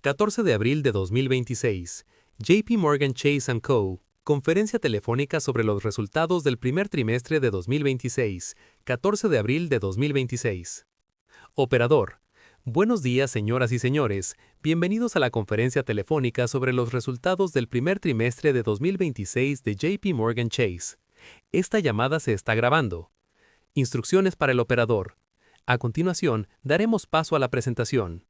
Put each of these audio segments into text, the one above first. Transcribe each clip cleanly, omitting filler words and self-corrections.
14 de abril de 2026. JP Morgan Chase & Co. Conferencia telefónica sobre los resultados del primer trimestre de 2026. 14 de abril de 2026. Operador. Buenos días, señoras y señores. Bienvenidos a la conferencia telefónica sobre los resultados del primer trimestre de 2026 de JP Morgan Chase. Esta llamada se está grabando. Instrucciones para el operador. A continuación, daremos paso a la presentación.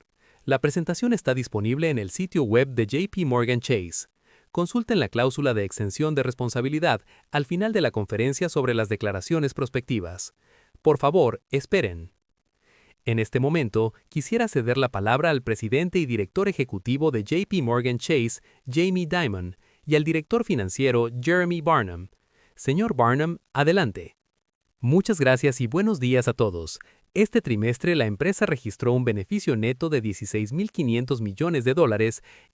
La presentación está disponible en el sitio web de JP Morgan Chase. Consulten la cláusula de exención de responsabilidad al final de la conferencia sobre las declaraciones prospectivas. Por favor, esperen. En este momento, quisiera ceder la palabra al presidente y director ejecutivo de JP Morgan Chase, Jamie Dimon, y al director financiero, Jeremy Barnum. Señor Barnum, adelante. Muchas gracias y buenos días a todos. Este trimestre la empresa registró un beneficio neto de $16.500 millones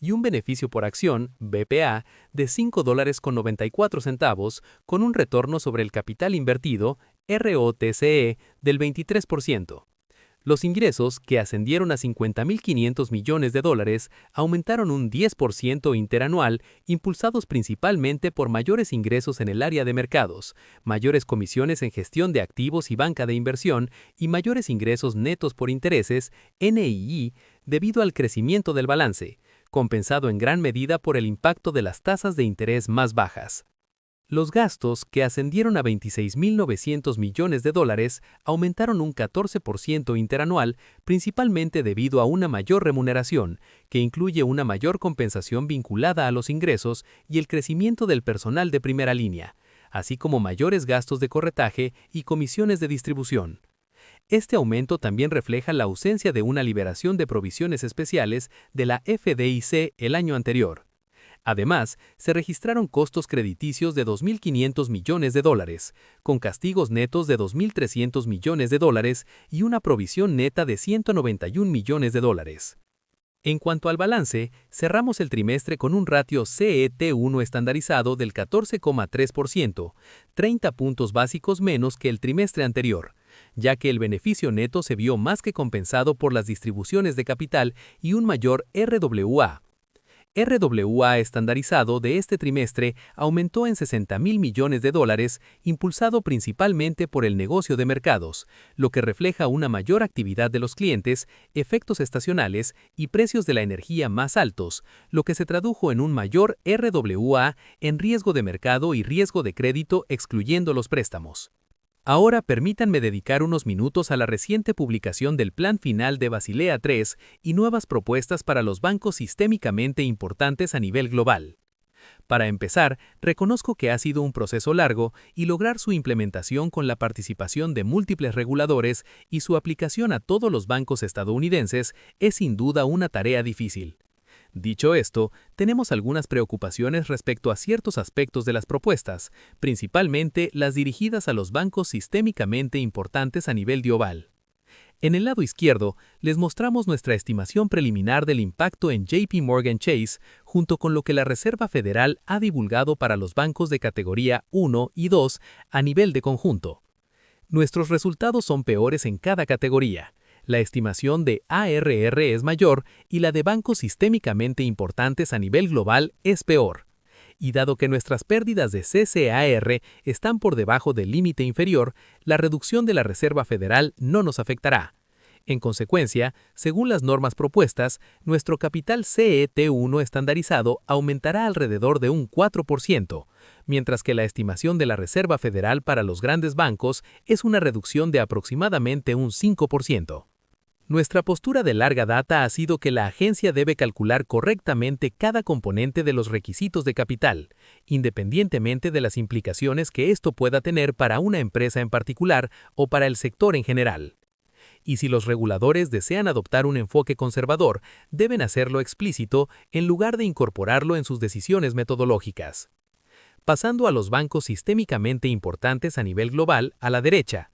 y un beneficio por acción, BPA, de $5.94, con un retorno sobre el capital invertido, ROTCE, del 23%. Los ingresos, que ascendieron a $50.500 millones, aumentaron un 10% interanual, impulsados principalmente por mayores ingresos en el área de mercados, mayores comisiones en gestión de activos y banca de inversión y mayores ingresos netos por intereses, NII, debido al crecimiento del balance, compensado en gran medida por el impacto de las tasas de interés más bajas. Los gastos, que ascendieron a $26.900 millones, aumentaron un 14% interanual, principalmente debido a una mayor remuneración, que incluye una mayor compensación vinculada a los ingresos y el crecimiento del personal de primera línea, así como mayores gastos de corretaje y comisiones de distribución. Este aumento también refleja la ausencia de una liberación de provisiones especiales de la FDIC el año anterior. Además, se registraron costos crediticios de $2.500 millones, con castigos netos de $2.300 millones y una provisión neta de $191 millones. En cuanto al balance, cerramos el trimestre con un ratio CET1 estandarizado del 14,3%, 30 puntos básicos menos que el trimestre anterior, ya que el beneficio neto se vio más que compensado por las distribuciones de capital y un mayor RWA. RWA estandarizado de este trimestre aumentó en $60.000 millones, impulsado principalmente por el negocio de mercados, lo que refleja una mayor actividad de los clientes, efectos estacionales y precios de la energía más altos, lo que se tradujo en un mayor RWA en riesgo de mercado y riesgo de crédito excluyendo los préstamos. Ahora permítanme dedicar unos minutos a la reciente publicación del Plan Final de Basilea III y nuevas propuestas para los bancos sistémicamente importantes a nivel global. Para empezar, reconozco que ha sido un proceso largo y lograr su implementación con la participación de múltiples reguladores y su aplicación a todos los bancos estadounidenses es sin duda una tarea difícil. Dicho esto, tenemos algunas preocupaciones respecto a ciertos aspectos de las propuestas, principalmente las dirigidas a los bancos sistémicamente importantes a nivel global. En el lado izquierdo, les mostramos nuestra estimación preliminar del impacto en JP Morgan Chase, junto con lo que la Reserva Federal ha divulgado para los bancos de categoría 1 y 2 a nivel de conjunto. Nuestros resultados son peores en cada categoría. La estimación de ARR es mayor y la de bancos sistémicamente importantes a nivel global es peor. Y dado que nuestras pérdidas de CCAR están por debajo del límite inferior, la reducción de la Reserva Federal no nos afectará. En consecuencia, según las normas propuestas, nuestro capital CET1 estandarizado aumentará alrededor de un 4%, mientras que la estimación de la Reserva Federal para los grandes bancos es una reducción de aproximadamente un 5%. Nuestra postura de larga data ha sido que la agencia debe calcular correctamente cada componente de los requisitos de capital, independientemente de las implicaciones que esto pueda tener para una empresa en particular o para el sector en general. Y si los reguladores desean adoptar un enfoque conservador, deben hacerlo explícito en lugar de incorporarlo en sus decisiones metodológicas. Pasando a los bancos sistémicamente importantes a nivel global, a la derecha.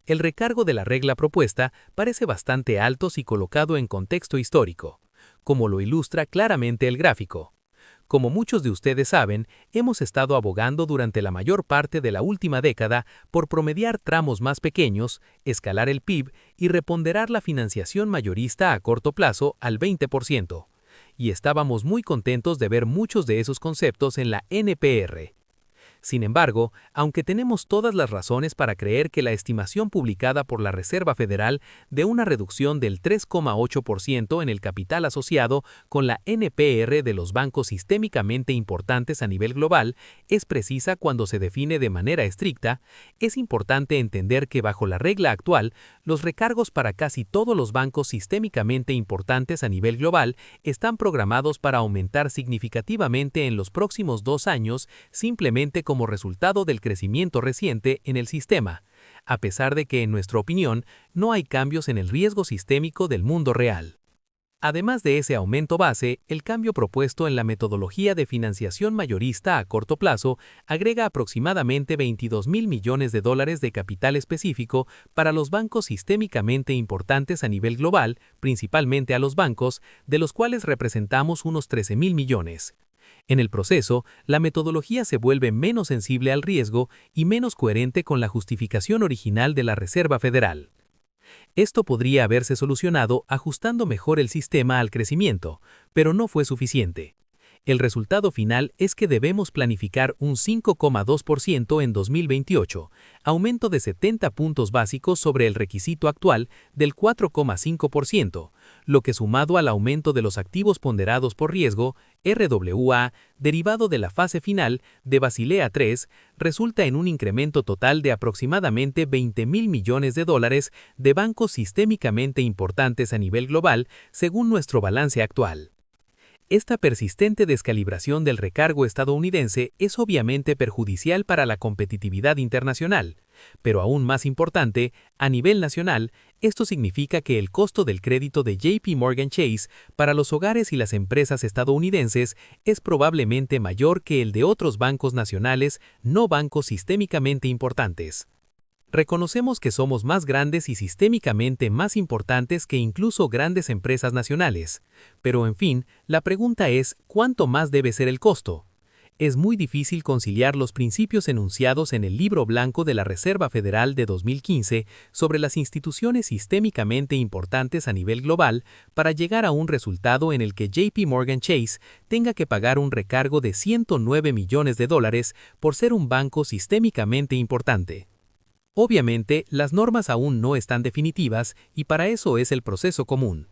El recargo de la regla propuesta parece bastante alto si colocado en contexto histórico, como lo ilustra claramente el gráfico. Como muchos de ustedes saben, hemos estado abogando durante la mayor parte de la última década por promediar tramos más pequeños, escalar el PIB y reponderar la financiación mayorista a corto plazo al 20%. y estábamos muy contentos de ver muchos de esos conceptos en la NPR. Sin embargo, aunque tenemos todas las razones para creer que la estimación publicada por la Reserva Federal de una reducción del 3,8% en el capital asociado con la NPR de los bancos sistémicamente importantes a nivel global es precisa cuando se define de manera estricta, es importante entender que bajo la regla actual, los recargos para casi todos los bancos sistémicamente importantes a nivel global están programados para aumentar significativamente en los próximos 2 años simplemente como resultado del crecimiento reciente en el sistema, a pesar de que, en nuestra opinión, no hay cambios en el riesgo sistémico del mundo real. Además de ese aumento base, el cambio propuesto en la metodología de financiación mayorista a corto plazo agrega aproximadamente $22,000 millones de capital específico para los bancos sistémicamente importantes a nivel global, principalmente a los bancos, de los cuales representamos unos 13,000 millones. En el proceso, la metodología se vuelve menos sensible al riesgo y menos coherente con la justificación original de la Reserva Federal. Esto podría haberse solucionado ajustando mejor el sistema al crecimiento, pero no fue suficiente. El resultado final es que debemos planificar un 5,2% en 2028, aumento de 70 puntos básicos sobre el requisito actual del 4,5%, lo que sumado al aumento de los activos ponderados por riesgo, RWA, derivado de la fase final de Basilea III, resulta en un incremento total de aproximadamente $20,000 millones de bancos sistémicamente importantes a nivel global, según nuestro balance actual. Esta persistente descalibración del recargo estadounidense es obviamente perjudicial para la competitividad internacional, pero aún más importante, a nivel nacional, esto significa que el costo del crédito de JP Morgan Chase para los hogares y las empresas estadounidenses es probablemente mayor que el de otros bancos nacionales no bancos sistémicamente importantes. Reconocemos que somos más grandes y sistémicamente más importantes que incluso grandes empresas nacionales, pero en fin, la pregunta es, ¿cuánto más debe ser el costo? Es muy difícil conciliar los principios enunciados en el Libro Blanco de la Reserva Federal de 2015 sobre las instituciones sistémicamente importantes a nivel global para llegar a un resultado en el que JP Morgan Chase tenga que pagar un recargo de $109 millones por ser un banco sistémicamente importante. Obviamente, las normas aún no están definitivas y para eso es el proceso común.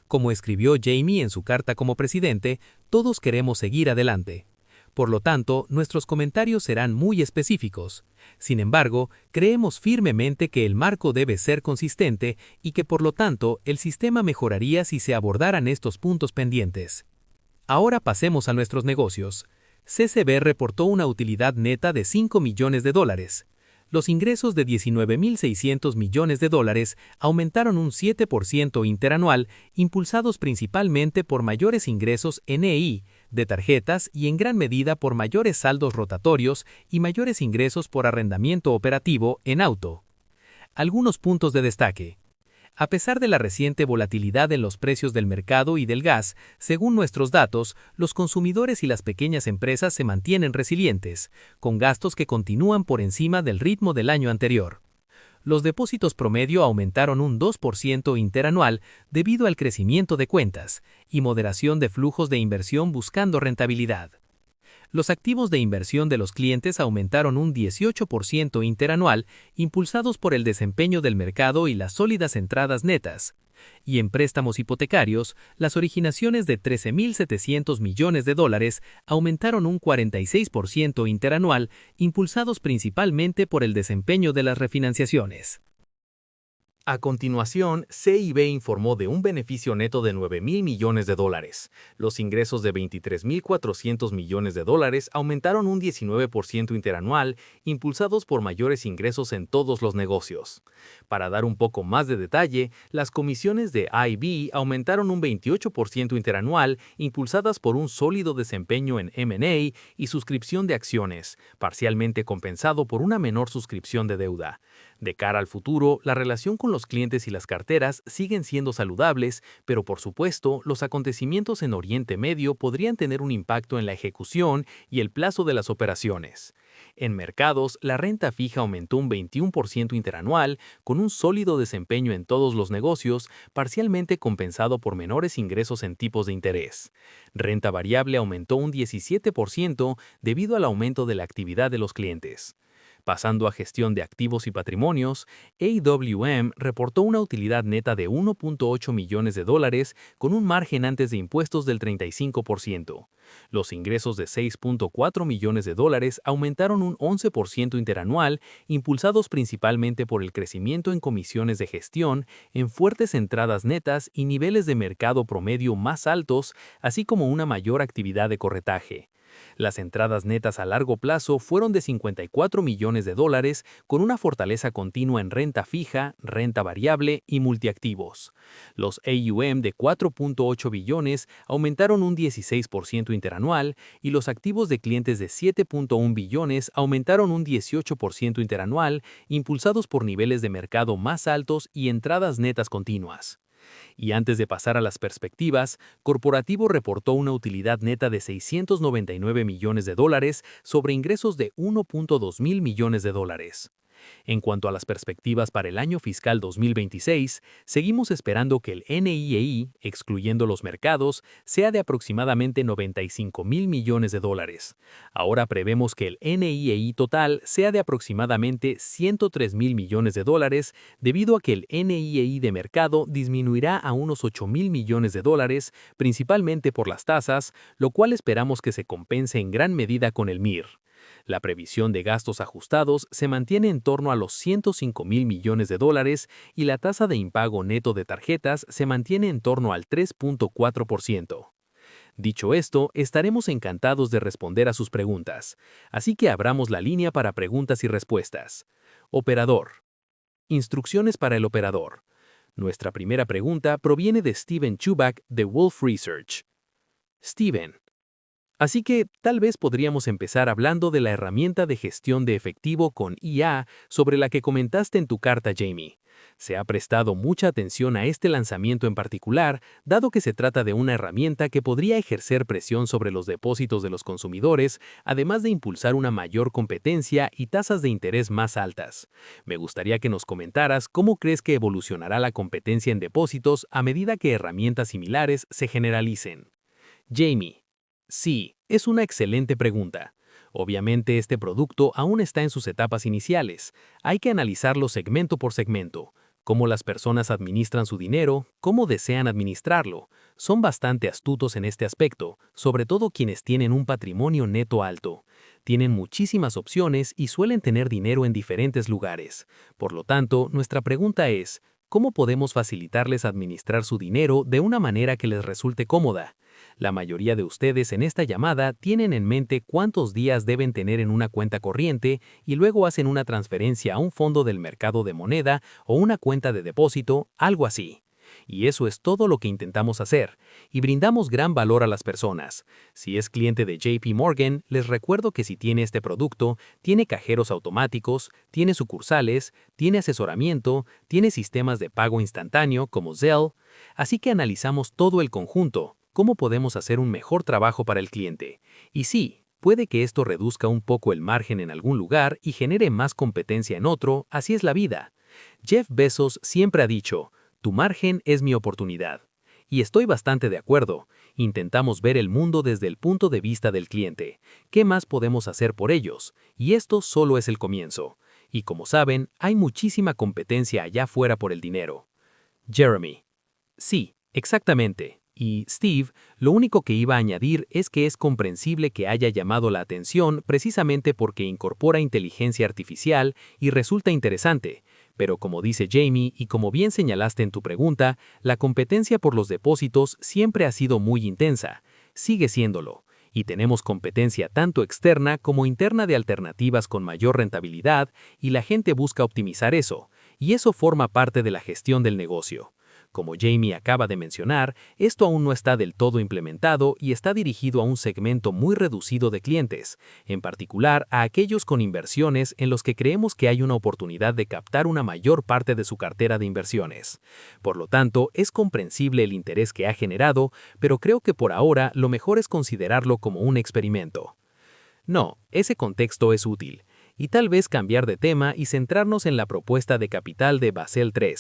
Como escribió Jamie en su carta como presidente, todos queremos seguir adelante. Por lo tanto, nuestros comentarios serán muy específicos. Sin embargo, creemos firmemente que el marco debe ser consistente y que por lo tanto el sistema mejoraría si se abordaran estos puntos pendientes. Ahora pasemos a nuestros negocios. CCB reportó una utilidad neta de $5 millones. Los ingresos de $19,600 millones aumentaron un 7% interanual, impulsados principalmente por mayores ingresos NEI, de tarjetas y en gran medida por mayores saldos rotatorios y mayores ingresos por arrendamiento operativo en auto. Algunos puntos de destaque. A pesar de la reciente volatilidad en los precios del mercado y del gas, según nuestros datos, los consumidores y las pequeñas empresas se mantienen resilientes, con gastos que continúan por encima del ritmo del año anterior. Los depósitos promedio aumentaron un 2% interanual debido al crecimiento de cuentas y moderación de flujos de inversión buscando rentabilidad. Los activos de inversión de los clientes aumentaron un 18% interanual, impulsados por el desempeño del mercado y las sólidas entradas netas. Y en préstamos hipotecarios, las originaciones de $13,700 millones aumentaron un 46% interanual, impulsados principalmente por el desempeño de las refinanciaciones. A continuación, CIB informó de un beneficio neto de $9,000 millones. Los ingresos de $23,400 millones aumentaron un 19% interanual, impulsados por mayores ingresos en todos los negocios. Para dar un poco más de detalle, las comisiones de IB aumentaron un 28% interanual, impulsadas por un sólido desempeño en M&A y suscripción de acciones, parcialmente compensado por una menor suscripción de deuda. De cara al futuro, la relación con los clientes y las carteras siguen siendo saludables, pero por supuesto, los acontecimientos en Oriente Medio podrían tener un impacto en la ejecución y el plazo de las operaciones. En mercados, la renta fija aumentó un 21% interanual, con un sólido desempeño en todos los negocios, parcialmente compensado por menores ingresos en tipos de interés. Renta variable aumentó un 17% debido al aumento de la actividad de los clientes. Pasando a gestión de activos y patrimonios, AWM reportó una utilidad neta de 1.8 millones de dólares con un margen antes de impuestos del 35%. Los ingresos de 6.4 millones de dólares aumentaron un 11% interanual, impulsados principalmente por el crecimiento en comisiones de gestión, en fuertes entradas netas y niveles de mercado promedio más altos, así como una mayor actividad de corretaje. Las entradas netas a largo plazo fueron de 54 millones de dólares, con una fortaleza continua en renta fija, renta variable y multiactivos. Los AUM de 4.8 billones aumentaron un 16% interanual y los activos de clientes de 7.1 billones aumentaron un 18% interanual, impulsados por niveles de mercado más altos y entradas netas continuas. Y antes de pasar a las perspectivas, Corporativo reportó una utilidad neta de 699 millones de dólares sobre ingresos de 1.2 mil millones de dólares. En cuanto a las perspectivas para el año fiscal 2026, seguimos esperando que el NIEI, excluyendo los mercados, sea de aproximadamente 95 mil millones de dólares. Ahora prevemos que el NIEI total sea de aproximadamente 103 mil millones de dólares, debido a que el NIEI de mercado disminuirá a unos 8 mil millones de dólares, principalmente por las tasas, lo cual esperamos que se compense en gran medida con el MIR. La previsión de gastos ajustados se mantiene en torno a los 105 mil millones de dólares y la tasa de impago neto de tarjetas se mantiene en torno al 3.4%. Dicho esto, estaremos encantados de responder a sus preguntas, así que abramos la línea para preguntas y respuestas. Operador. Instrucciones para el operador. Nuestra primera pregunta proviene de Steven Chubak de Wolfe Research. Steven. Así que tal vez podríamos empezar hablando de la herramienta de gestión de efectivo con IA sobre la que comentaste en tu carta, Jamie. Se ha prestado mucha atención a este lanzamiento en particular, dado que se trata de una herramienta que podría ejercer presión sobre los depósitos de los consumidores, además de impulsar una mayor competencia y tasas de interés más altas. Me gustaría que nos comentaras cómo crees que evolucionará la competencia en depósitos a medida que herramientas similares se generalicen. Jamie. Sí, es una excelente pregunta. Obviamente este producto aún está en sus etapas iniciales. Hay que analizarlo segmento por segmento. Cómo las personas administran su dinero, cómo desean administrarlo. Son bastante astutos en este aspecto, sobre todo quienes tienen un patrimonio neto alto. Tienen muchísimas opciones y suelen tener dinero en diferentes lugares. Por lo tanto, nuestra pregunta es, ¿cómo podemos facilitarles administrar su dinero de una manera que les resulte cómoda? La mayoría de ustedes en esta llamada tienen en mente cuántos días deben tener en una cuenta corriente y luego hacen una transferencia a un fondo del mercado de moneda o una cuenta de depósito, algo así. Y eso es todo lo que intentamos hacer, y brindamos gran valor a las personas. Si es cliente de JP Morgan, les recuerdo que si tiene este producto, tiene cajeros automáticos, tiene sucursales, tiene asesoramiento, tiene sistemas de pago instantáneo como Zelle, así que analizamos todo el conjunto. ¿Cómo podemos hacer un mejor trabajo para el cliente? Y sí, puede que esto reduzca un poco el margen en algún lugar y genere más competencia en otro, así es la vida. Jeff Bezos siempre ha dicho, tu margen es mi oportunidad. Y estoy bastante de acuerdo. Intentamos ver el mundo desde el punto de vista del cliente. ¿Qué más podemos hacer por ellos? Y esto solo es el comienzo. Y como saben, hay muchísima competencia allá afuera por el dinero. Jeremy. Sí, exactamente. Y Steve, lo único que iba a añadir es que es comprensible que haya llamado la atención precisamente porque incorpora inteligencia artificial y resulta interesante. Pero como dice Jamie y como bien señalaste en tu pregunta, la competencia por los depósitos siempre ha sido muy intensa. Sigue siéndolo. Y tenemos competencia tanto externa como interna de alternativas con mayor rentabilidad y la gente busca optimizar eso. Y eso forma parte de la gestión del negocio. Como Jamie acaba de mencionar, esto aún no está del todo implementado y está dirigido a un segmento muy reducido de clientes, en particular a aquellos con inversiones en los que creemos que hay una oportunidad de captar una mayor parte de su cartera de inversiones. Por lo tanto, es comprensible el interés que ha generado, pero creo que por ahora lo mejor es considerarlo como un experimento. No, ese contexto es útil. y tal vez cambiar de tema y centrarnos en la propuesta de capital de Basel III.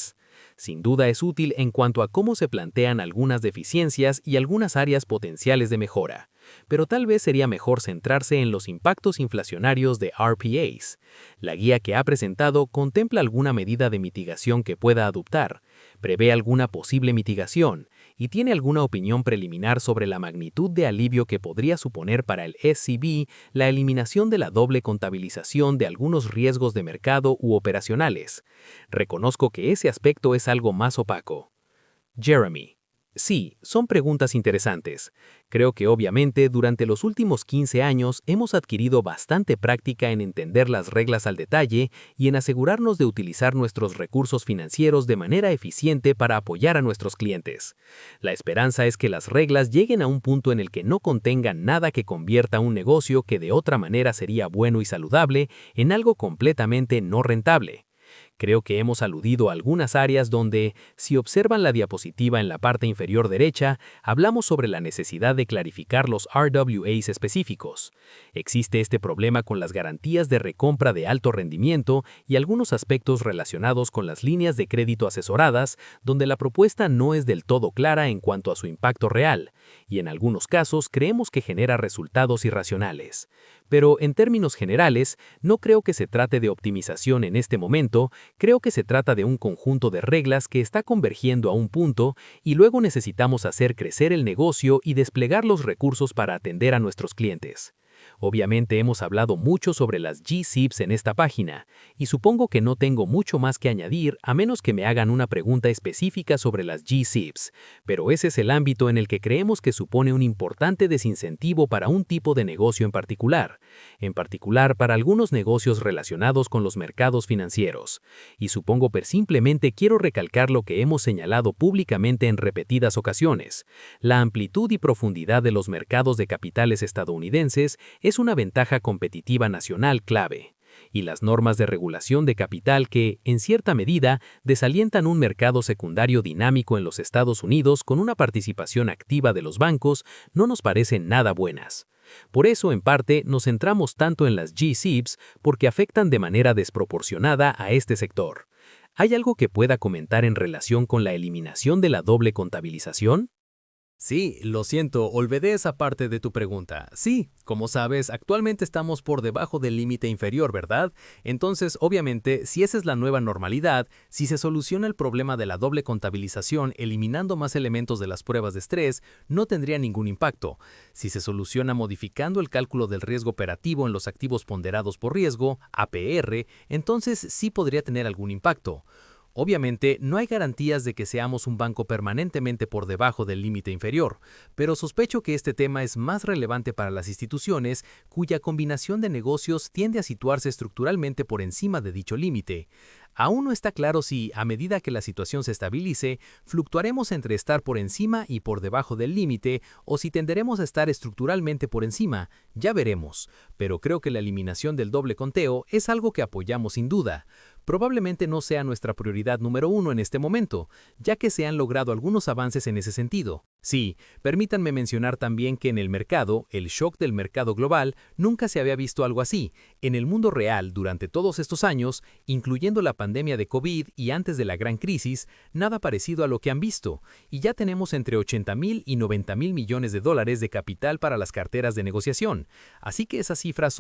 Sin duda es útil en cuanto a cómo se plantean algunas deficiencias y algunas áreas potenciales de mejora, pero tal vez sería mejor centrarse en los impactos inflacionarios de RPAs. La guía que ha presentado contempla alguna medida de mitigación que pueda adoptar, prevé alguna posible mitigación y tiene alguna opinión preliminar sobre la magnitud de alivio que podría suponer para el SCB la eliminación de la doble contabilización de algunos riesgos de mercado u operacionales. Reconozco que ese aspecto es algo más opaco. Jeremy. Sí, son preguntas interesantes. Creo que obviamente durante los últimos 15 años hemos adquirido bastante práctica en entender las reglas al detalle y en asegurarnos de utilizar nuestros recursos financieros de manera eficiente para apoyar a nuestros clientes. La esperanza es que las reglas lleguen a un punto en el que no contengan nada que convierta un negocio que de otra manera sería bueno y saludable en algo completamente no rentable. Creo que hemos aludido a algunas áreas donde, si observan la diapositiva en la parte inferior derecha, hablamos sobre la necesidad de clarificar los RWAs específicos. Existe este problema con las garantías de recompra de alto rendimiento y algunos aspectos relacionados con las líneas de crédito asesoradas, donde la propuesta no es del todo clara en cuanto a su impacto real, y en algunos casos creemos que genera resultados irracionales. Pero en términos generales, no creo que se trate de optimización en este momento. Creo que se trata de un conjunto de reglas que está convergiendo a un punto y luego necesitamos hacer crecer el negocio y desplegar los recursos para atender a nuestros clientes. Obviamente hemos hablado mucho sobre las G-SIBs en esta página, y supongo que no tengo mucho más que añadir a menos que me hagan una pregunta específica sobre las G-SIBs, pero ese es el ámbito en el que creemos que supone un importante desincentivo para un tipo de negocio en particular para algunos negocios relacionados con los mercados financieros. Y supongo que simplemente quiero recalcar lo que hemos señalado públicamente en repetidas ocasiones. La amplitud y profundidad de los mercados de capitales estadounidenses es una ventaja competitiva nacional clave, y las normas de regulación de capital que, en cierta medida, desalientan un mercado secundario dinámico en los Estados Unidos con una participación activa de los bancos no nos parecen nada buenas. Por eso, en parte, nos centramos tanto en las G-SIBs porque afectan de manera desproporcionada a este sector. ¿Hay algo que pueda comentar en relación con la eliminación de la doble contabilización? Sí, lo siento, olvidé esa parte de tu pregunta. Sí, como sabes, actualmente estamos por debajo del límite inferior, ¿verdad? Entonces, obviamente, si esa es la nueva normalidad, si se soluciona el problema de la doble contabilización eliminando más elementos de las pruebas de estrés, no tendría ningún impacto. Si se soluciona modificando el cálculo del riesgo operativo en los activos ponderados por riesgo, APR, entonces sí podría tener algún impacto. Obviamente, no hay garantías de que seamos un banco permanentemente por debajo del límite inferior, pero sospecho que este tema es más relevante para las instituciones cuya combinación de negocios tiende a situarse estructuralmente por encima de dicho límite. Aún no está claro si, a medida que la situación se estabilice, fluctuaremos entre estar por encima y por debajo del límite o si tenderemos a estar estructuralmente por encima, ya veremos, pero creo que la eliminación del doble conteo es algo que apoyamos sin duda. Probablemente no sea nuestra prioridad número uno en este momento, ya que se han logrado algunos avances en ese sentido. Sí, permítanme mencionar también que en el mercado, el shock del mercado global, nunca se había visto algo así. En el mundo real, durante todos estos años, incluyendo la pandemia de COVID y antes de la gran crisis, nada parecido a lo que han visto, y ya tenemos entre 80,000 y 90,000 millones de dólares de capital para las carteras de negociación. Así que esas cifras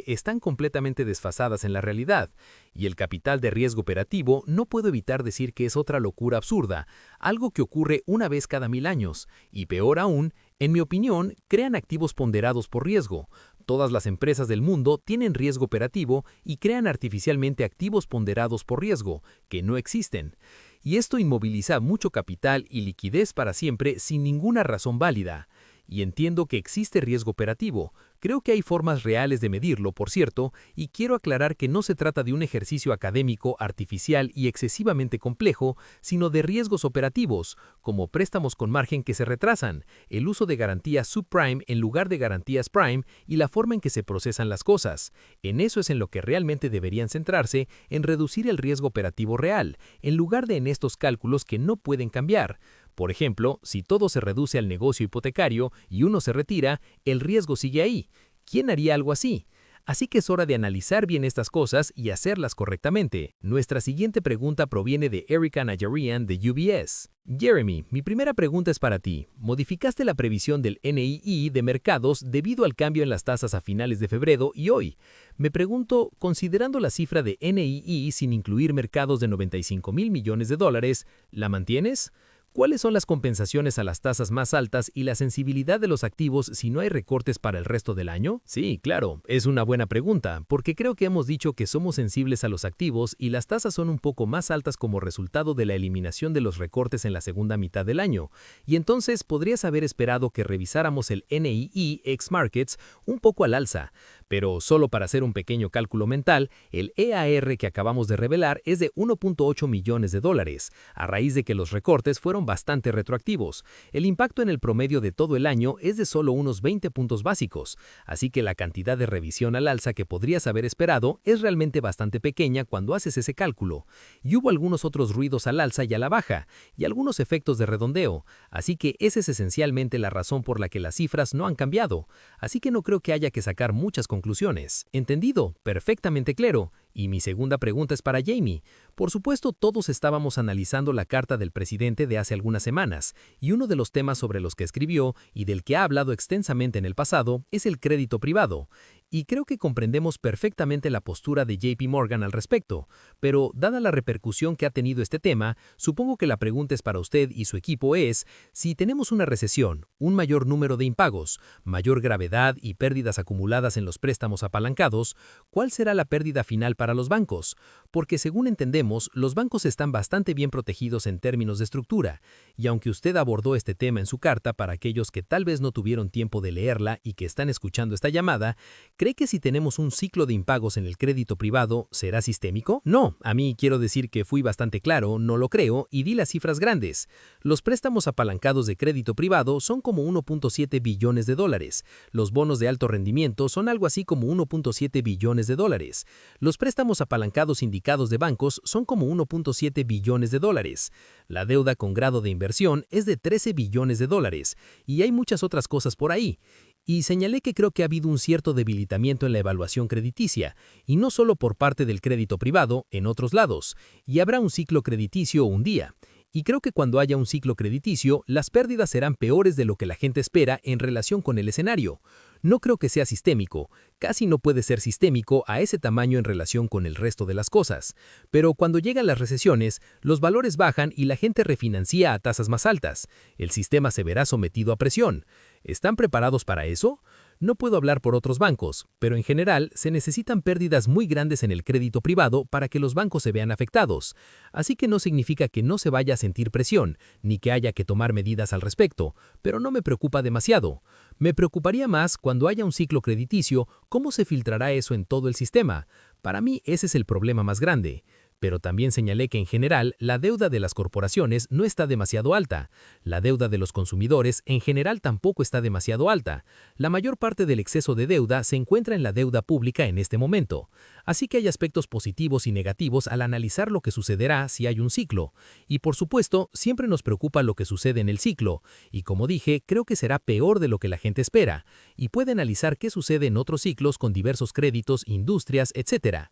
están completamente desfasadas en la realidad. Y el capital de riesgo operativo no puedo evitar decir que es otra locura absurda, algo que ocurre una vez cada 1000 años, y peor aún, en mi opinión, crean activos ponderados por riesgo. Todas las empresas del mundo tienen riesgo operativo y crean artificialmente activos ponderados por riesgo, que no existen. Y esto inmoviliza mucho capital y liquidez para siempre sin ninguna razón válida. Y entiendo que existe riesgo operativo. Creo que hay formas reales de medirlo, por cierto, y quiero aclarar que no se trata de un ejercicio académico, artificial y excesivamente complejo, sino de riesgos operativos, como préstamos con margen que se retrasan, el uso de garantías subprime en lugar de garantías prime y la forma en que se procesan las cosas. En eso es en lo que realmente deberían centrarse, en reducir el riesgo operativo real, en lugar de en estos cálculos que no pueden cambiar. Por ejemplo, si todo se reduce al negocio hipotecario y uno se retira, el riesgo sigue ahí. ¿Quién haría algo así? Así que es hora de analizar bien estas cosas y hacerlas correctamente. Nuestra siguiente pregunta proviene de Erica Najarian de UBS. Jeremy, mi primera pregunta es para ti. ¿Modificaste la previsión del NII de mercados debido al cambio en las tasas a finales de febrero y hoy? Me pregunto, considerando la cifra de NII sin incluir mercados de 95,000 millones de dólares, ¿la mantienes? ¿Cuáles son las compensaciones a las tasas más altas y la sensibilidad de los activos si no hay recortes para el resto del año? Sí, claro, es una buena pregunta, porque creo que hemos dicho que somos sensibles a los activos y las tasas son un poco más altas como resultado de la eliminación de los recortes en la segunda mitad del año, y entonces podrías haber esperado que revisáramos el NII ex Markets un poco al alza, pero solo para hacer un pequeño cálculo mental, el EAR que acabamos de revelar es de 1.8 millones de dólares, a raíz de que los recortes fueron bastante retroactivos. El impacto en el promedio de todo el año es de solo unos 20 puntos básicos, así que la cantidad de revisión al alza que podrías haber esperado es realmente bastante pequeña cuando haces ese cálculo. Y hubo algunos otros ruidos al alza y a la baja, y algunos efectos de redondeo, así que esa es esencialmente la razón por la que las cifras no han cambiado, así que no creo que haya que sacar muchas conclusiones. ¿Entendido? Perfectamente claro. Y mi segunda pregunta es para Jamie. Por supuesto, todos estábamos analizando la carta del presidente de hace algunas semanas, y uno de los temas sobre los que escribió y del que ha hablado extensamente en el pasado es el crédito privado. Y creo que comprendemos perfectamente la postura de JP Morgan al respecto, pero dada la repercusión que ha tenido este tema, supongo que la pregunta es para usted y su equipo es, si tenemos una recesión, un mayor número de impagos, mayor gravedad y pérdidas acumuladas en los préstamos apalancados, ¿cuál será la pérdida final para los bancos? Porque según entendemos, los bancos están bastante bien protegidos en términos de estructura, y aunque usted abordó este tema en su carta para aquellos que tal vez no tuvieron tiempo de leerla y que están escuchando esta llamada, ¿cree que si tenemos un ciclo de impagos en el crédito privado, será sistémico? No, a mí quiero decir que fui bastante claro, no lo creo, y di las cifras grandes. Los préstamos apalancados de crédito privado son como 1.7 billones de dólares. Los bonos de alto rendimiento son algo así como 1.7 billones de dólares. Los préstamos apalancados indicados de bancos son como 1.7 billones de dólares. La deuda con grado de inversión es de 13 billones de dólares, y hay muchas otras cosas por ahí. Y señalé que creo que ha habido un cierto debilitamiento en la evaluación crediticia, y no solo por parte del crédito privado, en otros lados, y habrá un ciclo crediticio un día. Y creo que cuando haya un ciclo crediticio, las pérdidas serán peores de lo que la gente espera en relación con el escenario. No creo que sea sistémico, casi no puede ser sistémico a ese tamaño en relación con el resto de las cosas. Pero cuando llegan las recesiones, los valores bajan y la gente refinancia a tasas más altas. El sistema se verá sometido a presión. ¿Están preparados para eso? No puedo hablar por otros bancos, pero en general se necesitan pérdidas muy grandes en el crédito privado para que los bancos se vean afectados. Así que no significa que no se vaya a sentir presión, ni que haya que tomar medidas al respecto, pero no me preocupa demasiado. Me preocuparía más cuando haya un ciclo crediticio, cómo se filtrará eso en todo el sistema. Para mí ese es el problema más grande. Pero también señalé que en general la deuda de las corporaciones no está demasiado alta. La deuda de los consumidores en general tampoco está demasiado alta. La mayor parte del exceso de deuda se encuentra en la deuda pública en este momento. Así que hay aspectos positivos y negativos al analizar lo que sucederá si hay un ciclo. Y por supuesto, siempre nos preocupa lo que sucede en el ciclo. Y como dije, creo que será peor de lo que la gente espera. Y puede analizar qué sucede en otros ciclos con diversos créditos, industrias, etc.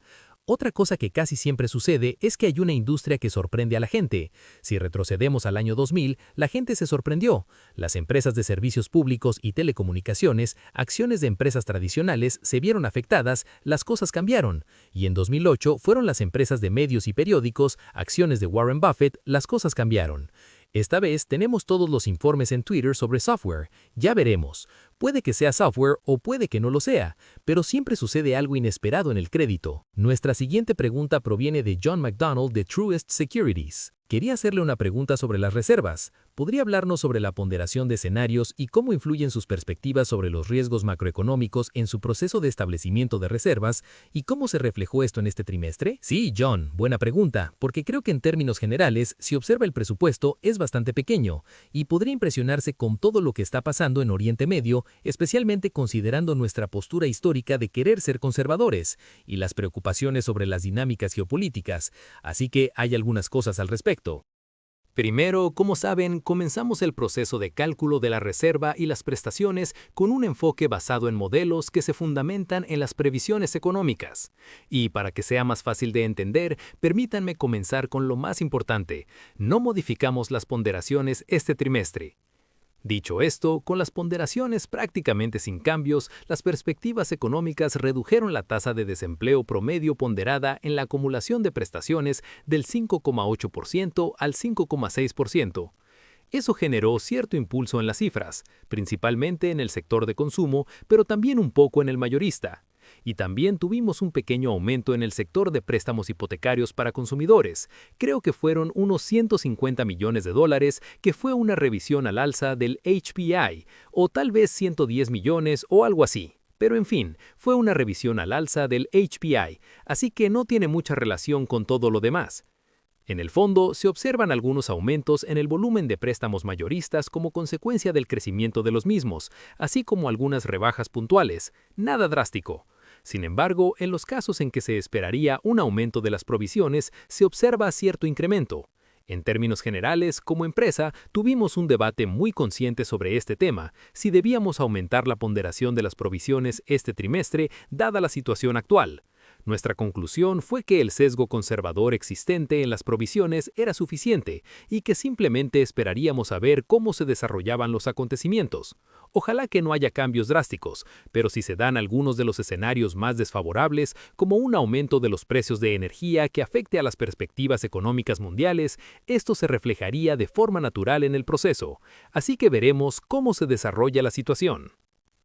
Otra cosa que casi siempre sucede es que hay una industria que sorprende a la gente. Si retrocedemos al año 2000, la gente se sorprendió. Las empresas de servicios públicos y telecomunicaciones, acciones de empresas tradicionales, se vieron afectadas, las cosas cambiaron. Y en 2008 fueron las empresas de medios y periódicos, acciones de Warren Buffett, las cosas cambiaron. Esta vez tenemos todos los informes en Twitter sobre software. Ya veremos. Puede que sea software o puede que no lo sea, pero siempre sucede algo inesperado en el crédito. Nuestra siguiente pregunta proviene de John McDonald de Truist Securities. Quería hacerle una pregunta sobre las reservas. ¿Podría hablarnos sobre la ponderación de escenarios y cómo influyen sus perspectivas sobre los riesgos macroeconómicos en su proceso de establecimiento de reservas y cómo se reflejó esto en este trimestre? Sí, John, buena pregunta, porque creo que en términos generales, si observa el presupuesto, es bastante pequeño y podría impresionarse con todo lo que está pasando en Oriente Medio, especialmente considerando nuestra postura histórica de querer ser conservadores y las preocupaciones sobre las dinámicas geopolíticas, así que hay algunas cosas al respecto. Primero, como saben, comenzamos el proceso de cálculo de la reserva y las prestaciones con un enfoque basado en modelos que se fundamentan en las previsiones económicas. Y para que sea más fácil de entender, permítanme comenzar con lo más importante. No modificamos las ponderaciones este trimestre. Dicho esto, con las ponderaciones prácticamente sin cambios, las perspectivas económicas redujeron la tasa de desempleo promedio ponderada en la acumulación de prestaciones del 5,8% al 5,6%. Eso generó cierto impulso en las cifras, principalmente en el sector de consumo, pero también un poco en el mayorista. Y también tuvimos un pequeño aumento en el sector de préstamos hipotecarios para consumidores. Creo que fueron unos $150 millones, que fue una revisión al alza del HPI, o tal vez 110 millones o algo así. Pero en fin, fue una revisión al alza del HPI, así que no tiene mucha relación con todo lo demás. En el fondo, se observan algunos aumentos en el volumen de préstamos mayoristas como consecuencia del crecimiento de los mismos, así como algunas rebajas puntuales, nada drástico. Sin embargo, en los casos en que se esperaría un aumento de las provisiones, se observa cierto incremento. En términos generales, como empresa, tuvimos un debate muy consciente sobre este tema, si debíamos aumentar la ponderación de las provisiones este trimestre, dada la situación actual. Nuestra conclusión fue que el sesgo conservador existente en las provisiones era suficiente y que simplemente esperaríamos a ver cómo se desarrollaban los acontecimientos. Ojalá que no haya cambios drásticos, pero si se dan algunos de los escenarios más desfavorables, como un aumento de los precios de energía que afecte a las perspectivas económicas mundiales, esto se reflejaría de forma natural en el proceso. Así que veremos cómo se desarrolla la situación.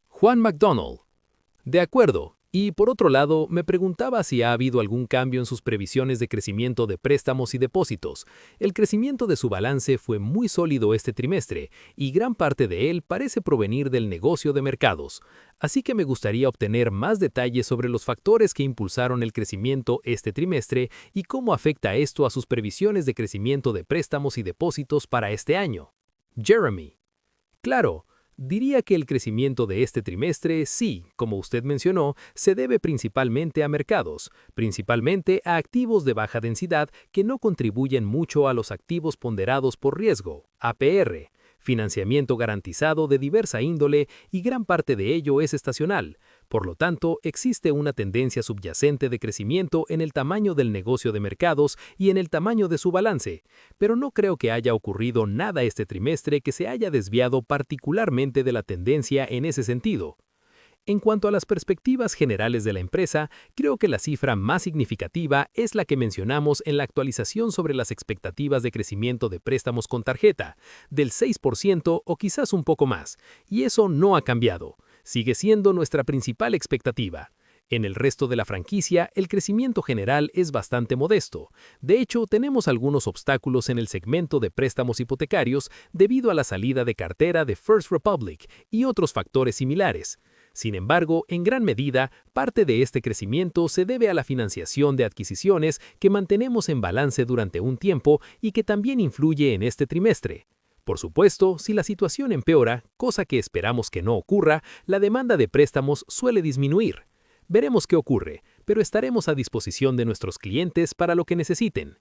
Juan McDonald. De acuerdo. Y por otro lado, me preguntaba si ha habido algún cambio en sus previsiones de crecimiento de préstamos y depósitos. El crecimiento de su balance fue muy sólido este trimestre, y gran parte de él parece provenir del negocio de mercados. Así que me gustaría obtener más detalles sobre los factores que impulsaron el crecimiento este trimestre y cómo afecta esto a sus previsiones de crecimiento de préstamos y depósitos para este año. Jeremy. Claro. Diría que el crecimiento de este trimestre, sí, como usted mencionó, se debe principalmente a mercados, principalmente a activos de baja densidad que no contribuyen mucho a los activos ponderados por riesgo, APR, financiamiento garantizado de diversa índole y gran parte de ello es estacional. Por lo tanto, existe una tendencia subyacente de crecimiento en el tamaño del negocio de mercados y en el tamaño de su balance, pero no creo que haya ocurrido nada este trimestre que se haya desviado particularmente de la tendencia en ese sentido. En cuanto a las perspectivas generales de la empresa, creo que la cifra más significativa es la que mencionamos en la actualización sobre las expectativas de crecimiento de préstamos con tarjeta, del 6% o quizás un poco más, y eso no ha cambiado. Sigue siendo nuestra principal expectativa. En el resto de la franquicia, el crecimiento general es bastante modesto. De hecho, tenemos algunos obstáculos en el segmento de préstamos hipotecarios debido a la salida de cartera de First Republic y otros factores similares. Sin embargo, en gran medida, parte de este crecimiento se debe a la financiación de adquisiciones que mantenemos en balance durante un tiempo y que también influye en este trimestre. Por supuesto, si la situación empeora, cosa que esperamos que no ocurra, la demanda de préstamos suele disminuir. Veremos qué ocurre, pero estaremos a disposición de nuestros clientes para lo que necesiten.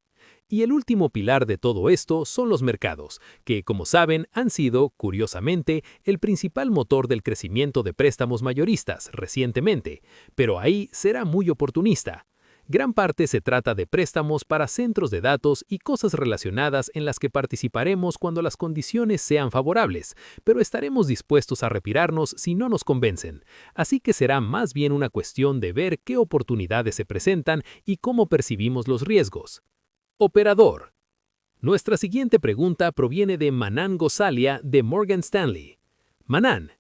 Y el último pilar de todo esto son los mercados, que, como saben, han sido, curiosamente, el principal motor del crecimiento de préstamos mayoristas recientemente, pero ahí será muy oportunista. Gran parte se trata de préstamos para centros de datos y cosas relacionadas en las que participaremos cuando las condiciones sean favorables, pero estaremos dispuestos a retirarnos si no nos convencen. Así que será más bien una cuestión de ver qué oportunidades se presentan y cómo percibimos los riesgos. Operador. Nuestra siguiente pregunta proviene de Manan Gosalia de Morgan Stanley. Manan,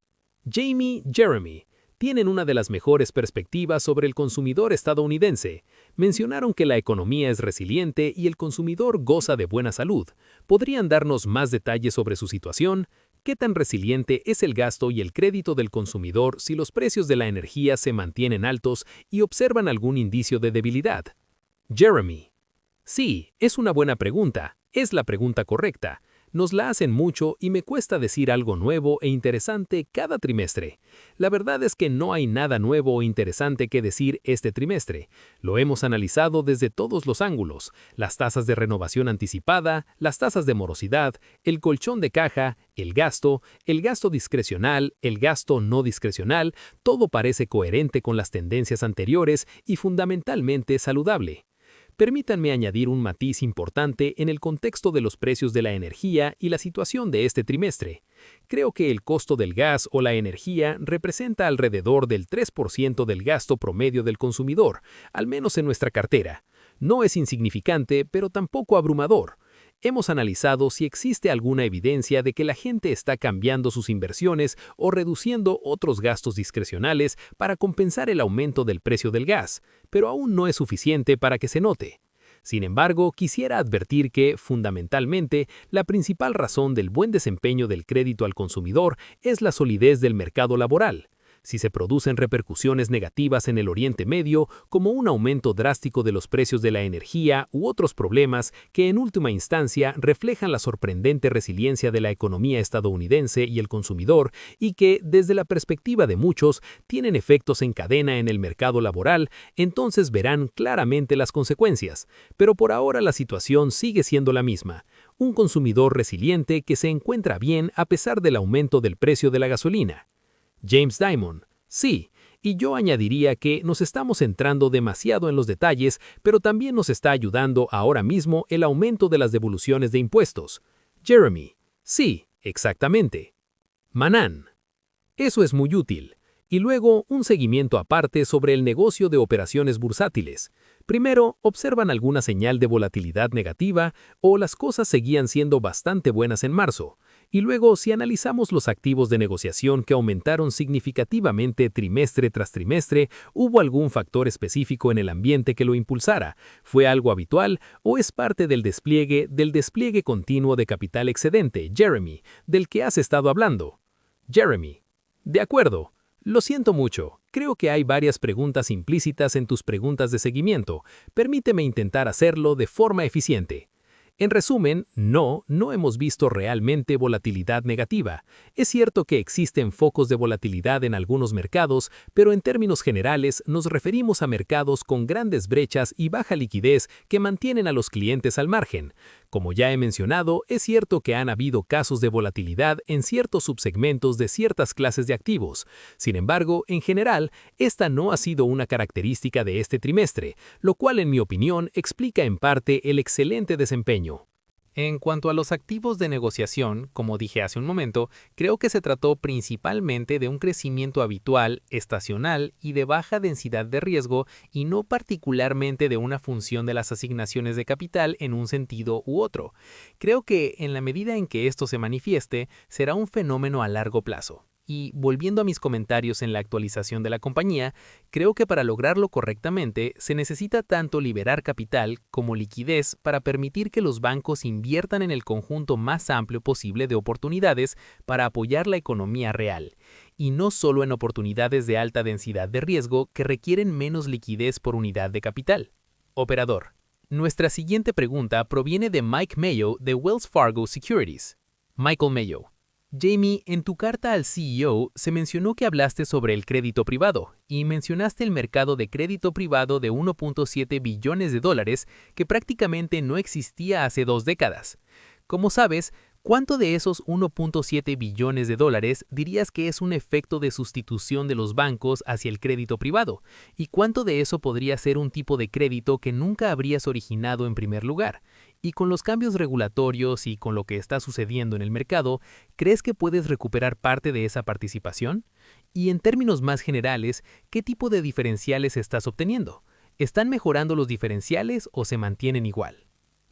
Jamie, Jeremy, tienen una de las mejores perspectivas sobre el consumidor estadounidense. Mencionaron que la economía es resiliente y el consumidor goza de buena salud. ¿Podrían darnos más detalles sobre su situación? ¿Qué tan resiliente es el gasto y el crédito del consumidor si los precios de la energía se mantienen altos y observan algún indicio de debilidad? Jeremy. Sí, es una buena pregunta. Es la pregunta correcta. Nos la hacen mucho y me cuesta decir algo nuevo e interesante cada trimestre. La verdad es que no hay nada nuevo o interesante que decir este trimestre. Lo hemos analizado desde todos los ángulos: las tasas de renovación anticipada, las tasas de morosidad, el colchón de caja, el gasto discrecional, el gasto no discrecional. Todo parece coherente con las tendencias anteriores y fundamentalmente saludable. Permítanme añadir un matiz importante en el contexto de los precios de la energía y la situación de este trimestre. Creo que el costo del gas o la energía representa alrededor del 3% del gasto promedio del consumidor, al menos en nuestra cartera. No es insignificante, pero tampoco abrumador. Hemos analizado si existe alguna evidencia de que la gente está cambiando sus inversiones o reduciendo otros gastos discrecionales para compensar el aumento del precio del gas, pero aún no es suficiente para que se note. Sin embargo, quisiera advertir que, fundamentalmente, la principal razón del buen desempeño del crédito al consumidor es la solidez del mercado laboral. Si se producen repercusiones negativas en el Oriente Medio, como un aumento drástico de los precios de la energía u otros problemas que en última instancia reflejan la sorprendente resiliencia de la economía estadounidense y el consumidor, y que, desde la perspectiva de muchos, tienen efectos en cadena en el mercado laboral, entonces verán claramente las consecuencias. Pero por ahora la situación sigue siendo la misma: un consumidor resiliente que se encuentra bien a pesar del aumento del precio de la gasolina. James Dimon: sí, y yo añadiría que nos estamos centrando demasiado en los detalles, pero también nos está ayudando ahora mismo el aumento de las devoluciones de impuestos. Jeremy: sí, exactamente. Manan: eso es muy útil. Y luego un seguimiento aparte sobre el negocio de operaciones bursátiles. Primero, observan alguna señal de volatilidad negativa o las cosas seguían siendo bastante buenas en marzo. Y luego, si analizamos los activos de negociación que aumentaron significativamente trimestre tras trimestre, ¿hubo algún factor específico en el ambiente que lo impulsara? ¿Fue algo habitual o es parte del despliegue continuo de capital excedente, Jeremy, del que has estado hablando? Jeremy: de acuerdo. Lo siento mucho. Creo que hay varias preguntas implícitas en tus preguntas de seguimiento. Permíteme intentar hacerlo de forma eficiente. En resumen, no hemos visto realmente volatilidad negativa. Es cierto que existen focos de volatilidad en algunos mercados, pero en términos generales nos referimos a mercados con grandes brechas y baja liquidez que mantienen a los clientes al margen. Como ya he mencionado, es cierto que han habido casos de volatilidad en ciertos subsegmentos de ciertas clases de activos. Sin embargo, en general, esta no ha sido una característica de este trimestre, lo cual en mi opinión explica en parte el excelente desempeño. En cuanto a los activos de negociación, como dije hace un momento, creo que se trató principalmente de un crecimiento habitual, estacional y de baja densidad de riesgo, y no particularmente de una función de las asignaciones de capital en un sentido u otro. Creo que, en la medida en que esto se manifieste, será un fenómeno a largo plazo. Y volviendo a mis comentarios en la actualización de la compañía, creo que para lograrlo correctamente se necesita tanto liberar capital como liquidez para permitir que los bancos inviertan en el conjunto más amplio posible de oportunidades para apoyar la economía real, y no solo en oportunidades de alta densidad de riesgo que requieren menos liquidez por unidad de capital. Operador: nuestra siguiente pregunta proviene de Mike Mayo de Wells Fargo Securities. Michael Mayo: Jamie, en tu carta al CEO se mencionó que hablaste sobre el crédito privado y mencionaste el mercado de crédito privado de 1.7 billones de dólares que prácticamente no existía hace 2 décadas. Como sabes, ¿cuánto de esos 1.7 billones de dólares dirías que es un efecto de sustitución de los bancos hacia el crédito privado? ¿Y cuánto de eso podría ser un tipo de crédito que nunca habrías originado en primer lugar? Y con los cambios regulatorios y con lo que está sucediendo en el mercado, ¿crees que puedes recuperar parte de esa participación? Y en términos más generales, ¿qué tipo de diferenciales estás obteniendo? ¿Están mejorando los diferenciales o se mantienen igual?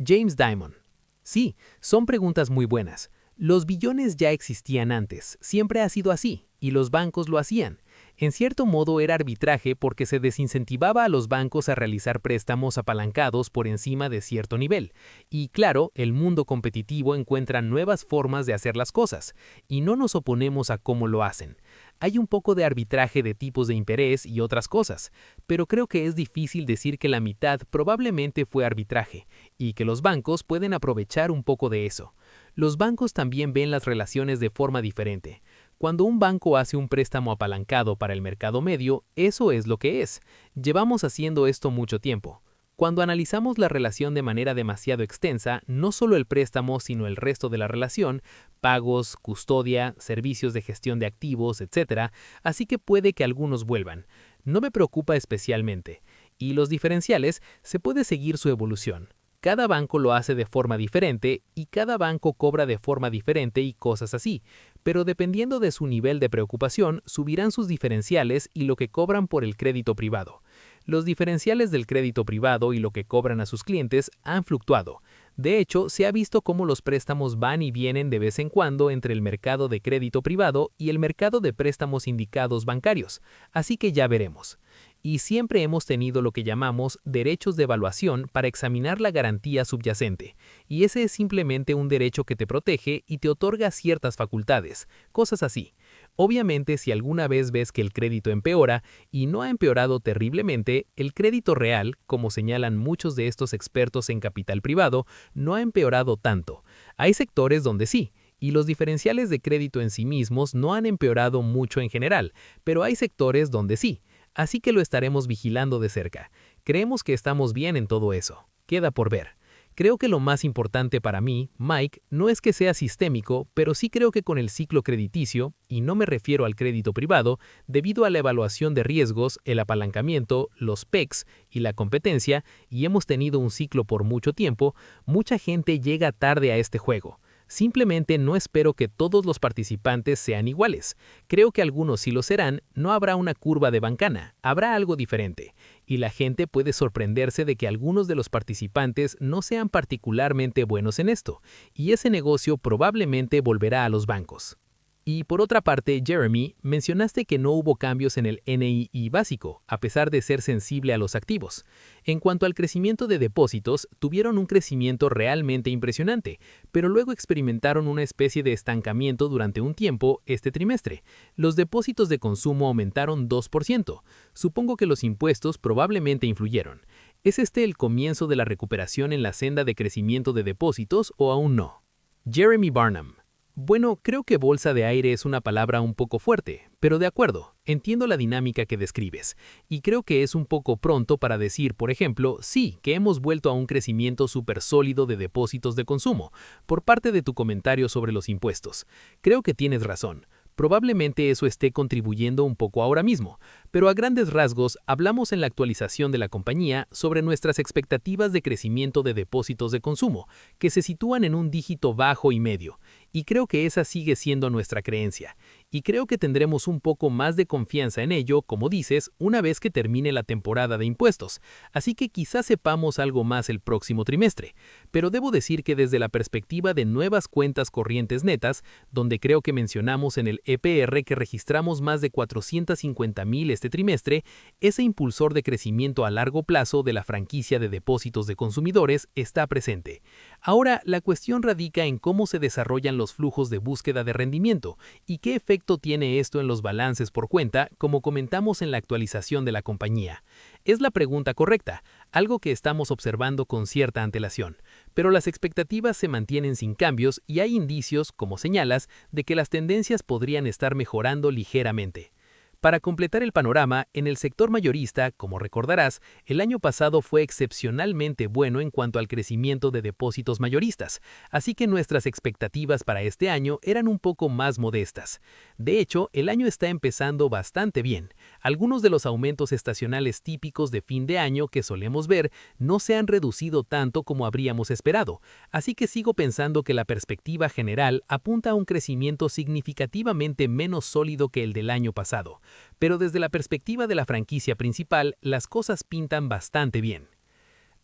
James Dimon: sí, son preguntas muy buenas. Los billones ya existían antes, siempre ha sido así, y los bancos lo hacían. En cierto modo era arbitraje porque se desincentivaba a los bancos a realizar préstamos apalancados por encima de cierto nivel. Y claro, el mundo competitivo encuentra nuevas formas de hacer las cosas, y no nos oponemos a cómo lo hacen. Hay un poco de arbitraje de tipos de interés y otras cosas, pero creo que es difícil decir que la mitad probablemente fue arbitraje, y que los bancos pueden aprovechar un poco de eso. Los bancos también ven las relaciones de forma diferente. Cuando un banco hace un préstamo apalancado para el mercado medio, eso es lo que es. Llevamos haciendo esto mucho tiempo. Cuando analizamos la relación de manera demasiado extensa, no solo el préstamo, sino el resto de la relación, pagos, custodia, servicios de gestión de activos, etc., así que puede que algunos vuelvan. No me preocupa especialmente. Y los diferenciales, se puede seguir su evolución. Cada banco lo hace de forma diferente y cada banco cobra de forma diferente y cosas así, pero dependiendo de su nivel de preocupación, subirán sus diferenciales y lo que cobran por el crédito privado. Los diferenciales del crédito privado y lo que cobran a sus clientes han fluctuado. De hecho, se ha visto cómo los préstamos van y vienen de vez en cuando entre el mercado de crédito privado y el mercado de préstamos indicados bancarios, así que ya veremos. Y siempre hemos tenido lo que llamamos derechos de evaluación para examinar la garantía subyacente, y ese es simplemente un derecho que te protege y te otorga ciertas facultades, cosas así. Obviamente, si alguna vez ves que el crédito empeora, y no ha empeorado terriblemente, el crédito real, como señalan muchos de estos expertos en capital privado, no ha empeorado tanto. Hay sectores donde sí, y los diferenciales de crédito en sí mismos no han empeorado mucho en general, pero hay sectores donde sí. Así que lo estaremos vigilando de cerca. Creemos que estamos bien en todo eso. Queda por ver. Creo que lo más importante para mí, Mike, no es que sea sistémico, pero sí creo que con el ciclo crediticio, y no me refiero al crédito privado, debido a la evaluación de riesgos, el apalancamiento, los PECs y la competencia, y hemos tenido un ciclo por mucho tiempo, mucha gente llega tarde a este juego. Simplemente no espero que todos los participantes sean iguales. Creo que algunos sí lo serán, no habrá una curva de bancana, habrá algo diferente. Y la gente puede sorprenderse de que algunos de los participantes no sean particularmente buenos en esto, y ese negocio probablemente volverá a los bancos. Y por otra parte, Jeremy, mencionaste que no hubo cambios en el NII básico, a pesar de ser sensible a los activos. En cuanto al crecimiento de depósitos, tuvieron un crecimiento realmente impresionante, pero luego experimentaron una especie de estancamiento durante un tiempo este trimestre. Los depósitos de consumo aumentaron 2%. Supongo que los impuestos probablemente influyeron. ¿Es este el comienzo de la recuperación en la senda de crecimiento de depósitos o aún no? Jeremy Barnum. Bueno, creo que bolsa de aire es una palabra un poco fuerte, pero de acuerdo, entiendo la dinámica que describes, y creo que es un poco pronto para decir, por ejemplo, sí, que hemos vuelto a un crecimiento súper sólido de depósitos de consumo, por parte de tu comentario sobre los impuestos. Creo que tienes razón. Probablemente eso esté contribuyendo un poco ahora mismo, pero a grandes rasgos hablamos en la actualización de la compañía sobre nuestras expectativas de crecimiento de depósitos de consumo, que se sitúan en un dígito bajo y medio, y creo que esa sigue siendo nuestra creencia, y creo que tendremos un poco más de confianza en ello, como dices, una vez que termine la temporada de impuestos, así que quizás sepamos algo más el próximo trimestre, pero debo decir que desde la perspectiva de nuevas cuentas corrientes netas, donde creo que mencionamos en el EPR que registramos más de 450,000 este trimestre, ese impulsor de crecimiento a largo plazo de la franquicia de depósitos de consumidores está presente. Ahora, la cuestión radica en cómo se desarrollan los flujos de búsqueda de rendimiento y qué efecto tiene esto en los balances por cuenta, como comentamos en la actualización de la compañía. Es la pregunta correcta, algo que estamos observando con cierta antelación, pero las expectativas se mantienen sin cambios y hay indicios, como señalas, de que las tendencias podrían estar mejorando ligeramente. Para completar el panorama, en el sector mayorista, como recordarás, el año pasado fue excepcionalmente bueno en cuanto al crecimiento de depósitos mayoristas, así que nuestras expectativas para este año eran un poco más modestas. De hecho, el año está empezando bastante bien. Algunos de los aumentos estacionales típicos de fin de año que solemos ver no se han reducido tanto como habríamos esperado, así que sigo pensando que la perspectiva general apunta a un crecimiento significativamente menos sólido que el del año pasado. Pero desde la perspectiva de la franquicia principal, las cosas pintan bastante bien.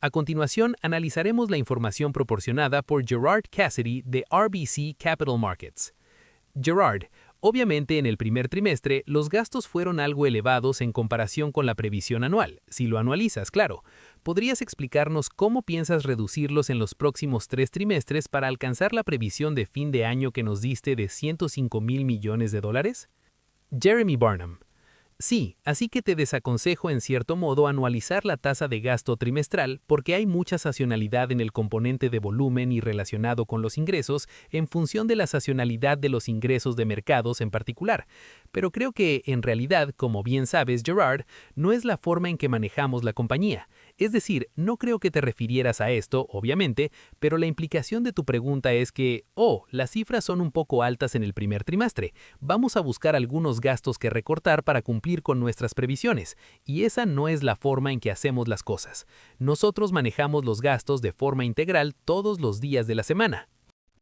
A continuación, analizaremos la información proporcionada por Gerard Cassidy de RBC Capital Markets. Gerard, obviamente en el primer trimestre los gastos fueron algo elevados en comparación con la previsión anual, si lo anualizas, claro. ¿Podrías explicarnos cómo piensas reducirlos en los próximos 3 trimestres para alcanzar la previsión de fin de año que nos diste de $105,000 millones? Jeremy Barnum. Sí, así que te desaconsejo en cierto modo anualizar la tasa de gasto trimestral porque hay mucha sazonalidad en el componente de volumen y relacionado con los ingresos en función de la sazonalidad de los ingresos de mercados en particular. Pero creo que, en realidad, como bien sabes, Gerard, no es la forma en que manejamos la compañía. Es decir, no creo que te refirieras a esto, obviamente, pero la implicación de tu pregunta es que, las cifras son un poco altas en el primer trimestre. Vamos a buscar algunos gastos que recortar para cumplir con nuestras previsiones, y esa no es la forma en que hacemos las cosas. Nosotros manejamos los gastos de forma integral todos los días de la semana.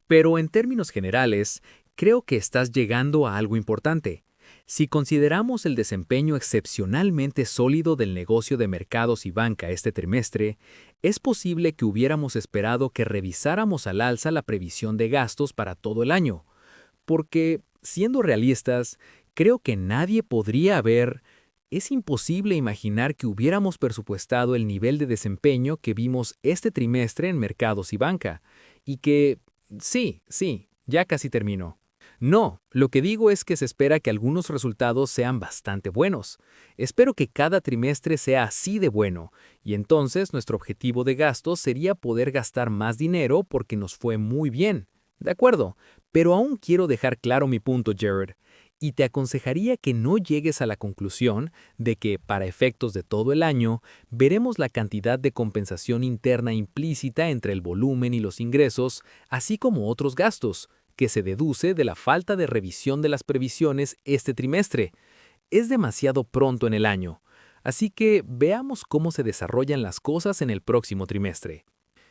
Pero en términos generales, creo que estás llegando a algo importante. Si consideramos el desempeño excepcionalmente sólido del negocio de mercados y banca este trimestre, es posible que hubiéramos esperado que revisáramos al alza la previsión de gastos para todo el año, porque, siendo realistas, creo que nadie podría haber. Es imposible imaginar que hubiéramos presupuestado el nivel de desempeño que vimos este trimestre en mercados y banca, y que, sí, ya casi termino. No, lo que digo es que se espera que algunos resultados sean bastante buenos. Espero que cada trimestre sea así de bueno, y entonces nuestro objetivo de gastos sería poder gastar más dinero porque nos fue muy bien. De acuerdo, pero aún quiero dejar claro mi punto, Jared, y te aconsejaría que no llegues a la conclusión de que, para efectos de todo el año, veremos la cantidad de compensación interna implícita entre el volumen y los ingresos, así como otros gastos, que se deduce de la falta de revisión de las previsiones este trimestre. Es demasiado pronto en el año, así que veamos cómo se desarrollan las cosas en el próximo trimestre.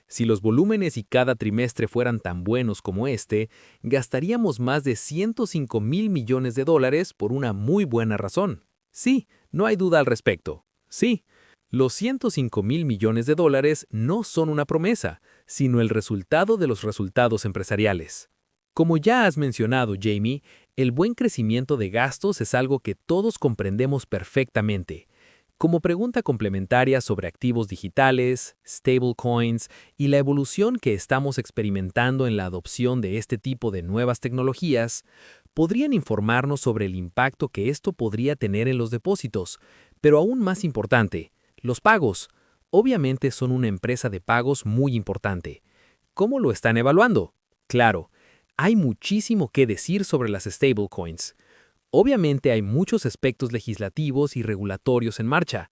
Si los volúmenes y cada trimestre fueran tan buenos como este, gastaríamos más de 105,000 millones de dólares por una muy buena razón. Sí, no hay duda al respecto. Sí, los 105,000 millones de dólares no son una promesa, sino el resultado de los resultados empresariales. Como ya has mencionado, Jamie, el buen crecimiento de gastos es algo que todos comprendemos perfectamente. Como pregunta complementaria sobre activos digitales, stablecoins y la evolución que estamos experimentando en la adopción de este tipo de nuevas tecnologías, podrían informarnos sobre el impacto que esto podría tener en los depósitos, pero aún más importante, los pagos. Obviamente son una empresa de pagos muy importante. ¿Cómo lo están evaluando? Claro, hay muchísimo que decir sobre las stablecoins. Obviamente hay muchos aspectos legislativos y regulatorios en marcha.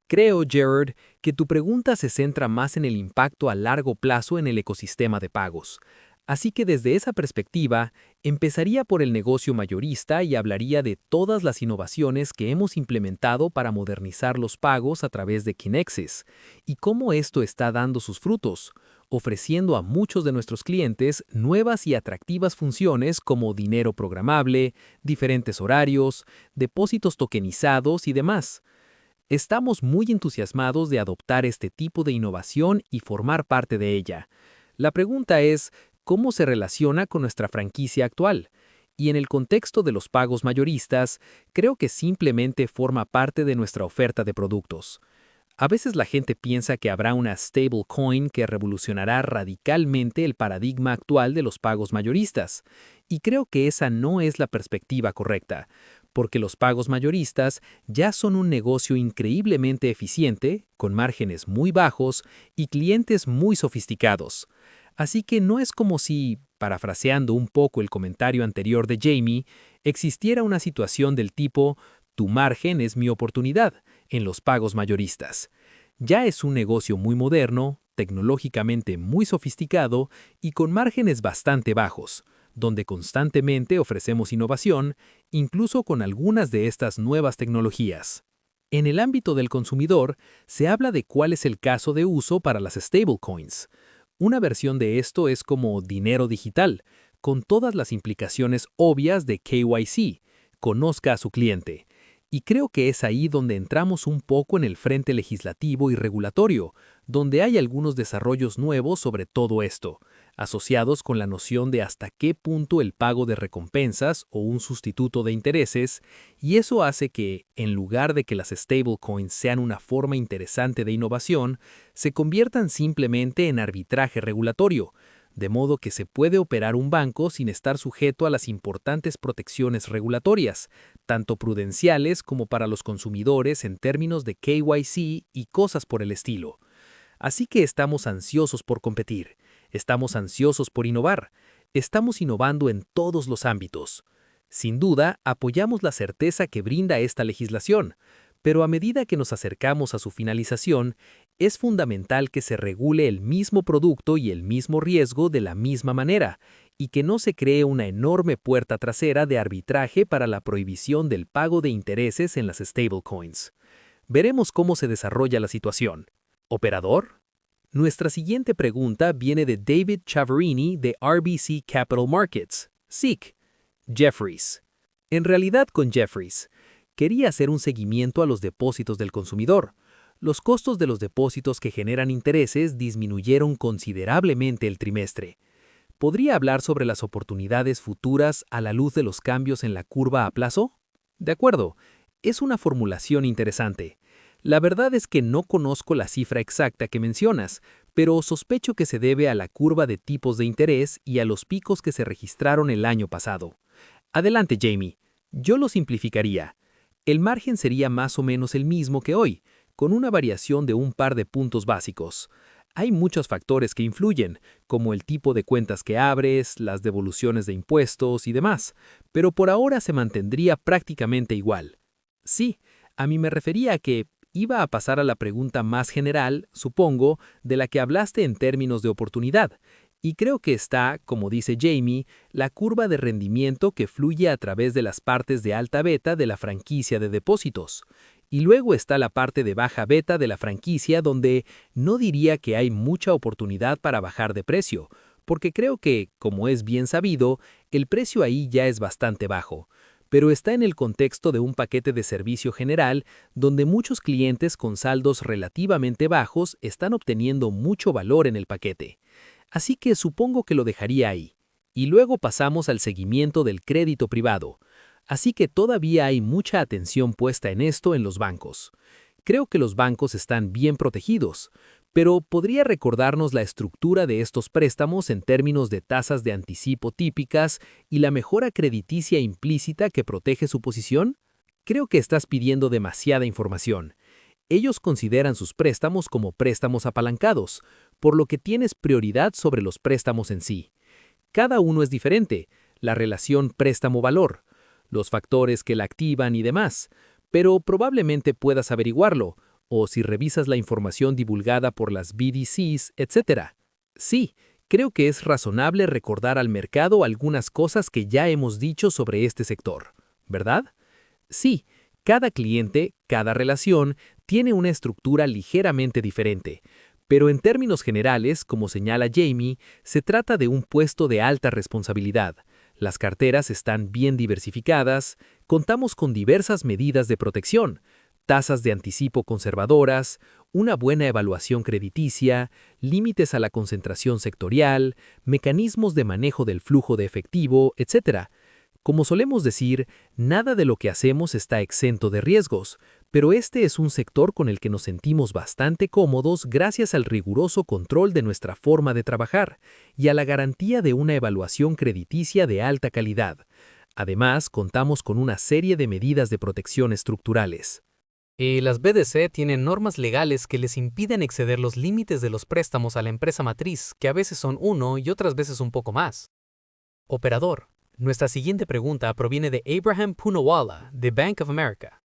Creo, Gerard, que tu pregunta se centra más en el impacto a largo plazo en el ecosistema de pagos. Así que desde esa perspectiva, empezaría por el negocio mayorista y hablaría de todas las innovaciones que hemos implementado para modernizar los pagos a través de Kinexys y cómo esto está dando sus frutos, ofreciendo a muchos de nuestros clientes nuevas y atractivas funciones como dinero programable, diferentes horarios, depósitos tokenizados y demás. Estamos muy entusiasmados de adoptar este tipo de innovación y formar parte de ella. La pregunta es, ¿cómo se relaciona con nuestra franquicia actual? Y en el contexto de los pagos mayoristas, creo que simplemente forma parte de nuestra oferta de productos. A veces la gente piensa que habrá una stablecoin que revolucionará radicalmente el paradigma actual de los pagos mayoristas, y creo que esa no es la perspectiva correcta, porque los pagos mayoristas ya son un negocio increíblemente eficiente, con márgenes muy bajos y clientes muy sofisticados. Así que no es como si, parafraseando un poco el comentario anterior de Jamie, existiera una situación del tipo «tu margen es mi oportunidad» en los pagos mayoristas. Ya es un negocio muy moderno, tecnológicamente muy sofisticado y con márgenes bastante bajos, donde constantemente ofrecemos innovación, incluso con algunas de estas nuevas tecnologías. En el ámbito del consumidor, se habla de cuál es el caso de uso para las stablecoins. Una versión de esto es como dinero digital, con todas las implicaciones obvias de KYC, conozca a su cliente. Y creo que es ahí donde entramos un poco en el frente legislativo y regulatorio, donde hay algunos desarrollos nuevos sobre todo esto, asociados con la noción de hasta qué punto el pago de recompensas o un sustituto de intereses, y eso hace que, en lugar de que las stablecoins sean una forma interesante de innovación, se conviertan simplemente en arbitraje regulatorio, de modo que se puede operar un banco sin estar sujeto a las importantes protecciones regulatorias, tanto prudenciales como para los consumidores en términos de KYC y cosas por el estilo. Así que estamos ansiosos por competir, estamos ansiosos por innovar, estamos innovando en todos los ámbitos. Sin duda, apoyamos la certeza que brinda esta legislación, pero a medida que nos acercamos a su finalización, es fundamental que se regule el mismo producto y el mismo riesgo de la misma manera, y que no se cree una enorme puerta trasera de arbitraje para la prohibición del pago de intereses en las stablecoins. Veremos cómo se desarrolla la situación. ¿Operador? Nuestra siguiente pregunta viene de David Chiaverini de RBC Capital Markets, SIC. Jefferies. En realidad con Jefferies, quería hacer un seguimiento a los depósitos del consumidor. Los costos de los depósitos que generan intereses disminuyeron considerablemente el trimestre. ¿Podría hablar sobre las oportunidades futuras a la luz de los cambios en la curva a plazo? De acuerdo, es una formulación interesante. La verdad es que no conozco la cifra exacta que mencionas, pero sospecho que se debe a la curva de tipos de interés y a los picos que se registraron el año pasado. Adelante, Jamie. Yo lo simplificaría. El margen sería más o menos el mismo que hoy, con una variación de un par de puntos básicos. Hay muchos factores que influyen, como el tipo de cuentas que abres, las devoluciones de impuestos y demás, pero por ahora se mantendría prácticamente igual. Sí, a mí me refería a que iba a pasar a la pregunta más general, supongo, de la que hablaste en términos de oportunidad. Y creo que está, como dice Jamie, la curva de rendimiento que fluye a través de las partes de alta beta de la franquicia de depósitos. Y luego está la parte de baja beta de la franquicia donde no diría que hay mucha oportunidad para bajar de precio, porque creo que, como es bien sabido, el precio ahí ya es bastante bajo. Pero está en el contexto de un paquete de servicio general donde muchos clientes con saldos relativamente bajos están obteniendo mucho valor en el paquete. Así que supongo que lo dejaría ahí. Y luego pasamos al seguimiento del crédito privado. Así que todavía hay mucha atención puesta en esto en los bancos. Creo que los bancos están bien protegidos, pero ¿podría recordarnos la estructura de estos préstamos en términos de tasas de anticipo típicas y la mejora crediticia implícita que protege su posición? Creo que estás pidiendo demasiada información. Ellos consideran sus préstamos como préstamos apalancados, por lo que tienes prioridad sobre los préstamos en sí. Cada uno es diferente, la relación préstamo-valor, los factores que la activan y demás, pero probablemente puedas averiguarlo, o si revisas la información divulgada por las BDCs, etc. Sí, creo que es razonable recordar al mercado algunas cosas que ya hemos dicho sobre este sector, ¿verdad? Sí, cada cliente, cada relación, tiene una estructura ligeramente diferente, pero en términos generales, como señala Jamie, se trata de un puesto de alta responsabilidad. Las carteras están bien diversificadas, contamos con diversas medidas de protección, tasas de anticipo conservadoras, una buena evaluación crediticia, límites a la concentración sectorial, mecanismos de manejo del flujo de efectivo, etc. Como solemos decir, nada de lo que hacemos está exento de riesgos, pero este es un sector con el que nos sentimos bastante cómodos gracias al riguroso control de nuestra forma de trabajar y a la garantía de una evaluación crediticia de alta calidad. Además, contamos con una serie de medidas de protección estructurales. Y las BDC tienen normas legales que les impiden exceder los límites de los préstamos a la empresa matriz, que a veces son uno y otras veces un poco más. Operador. Nuestra siguiente pregunta proviene de Abraham Poonawala, de Bank of America.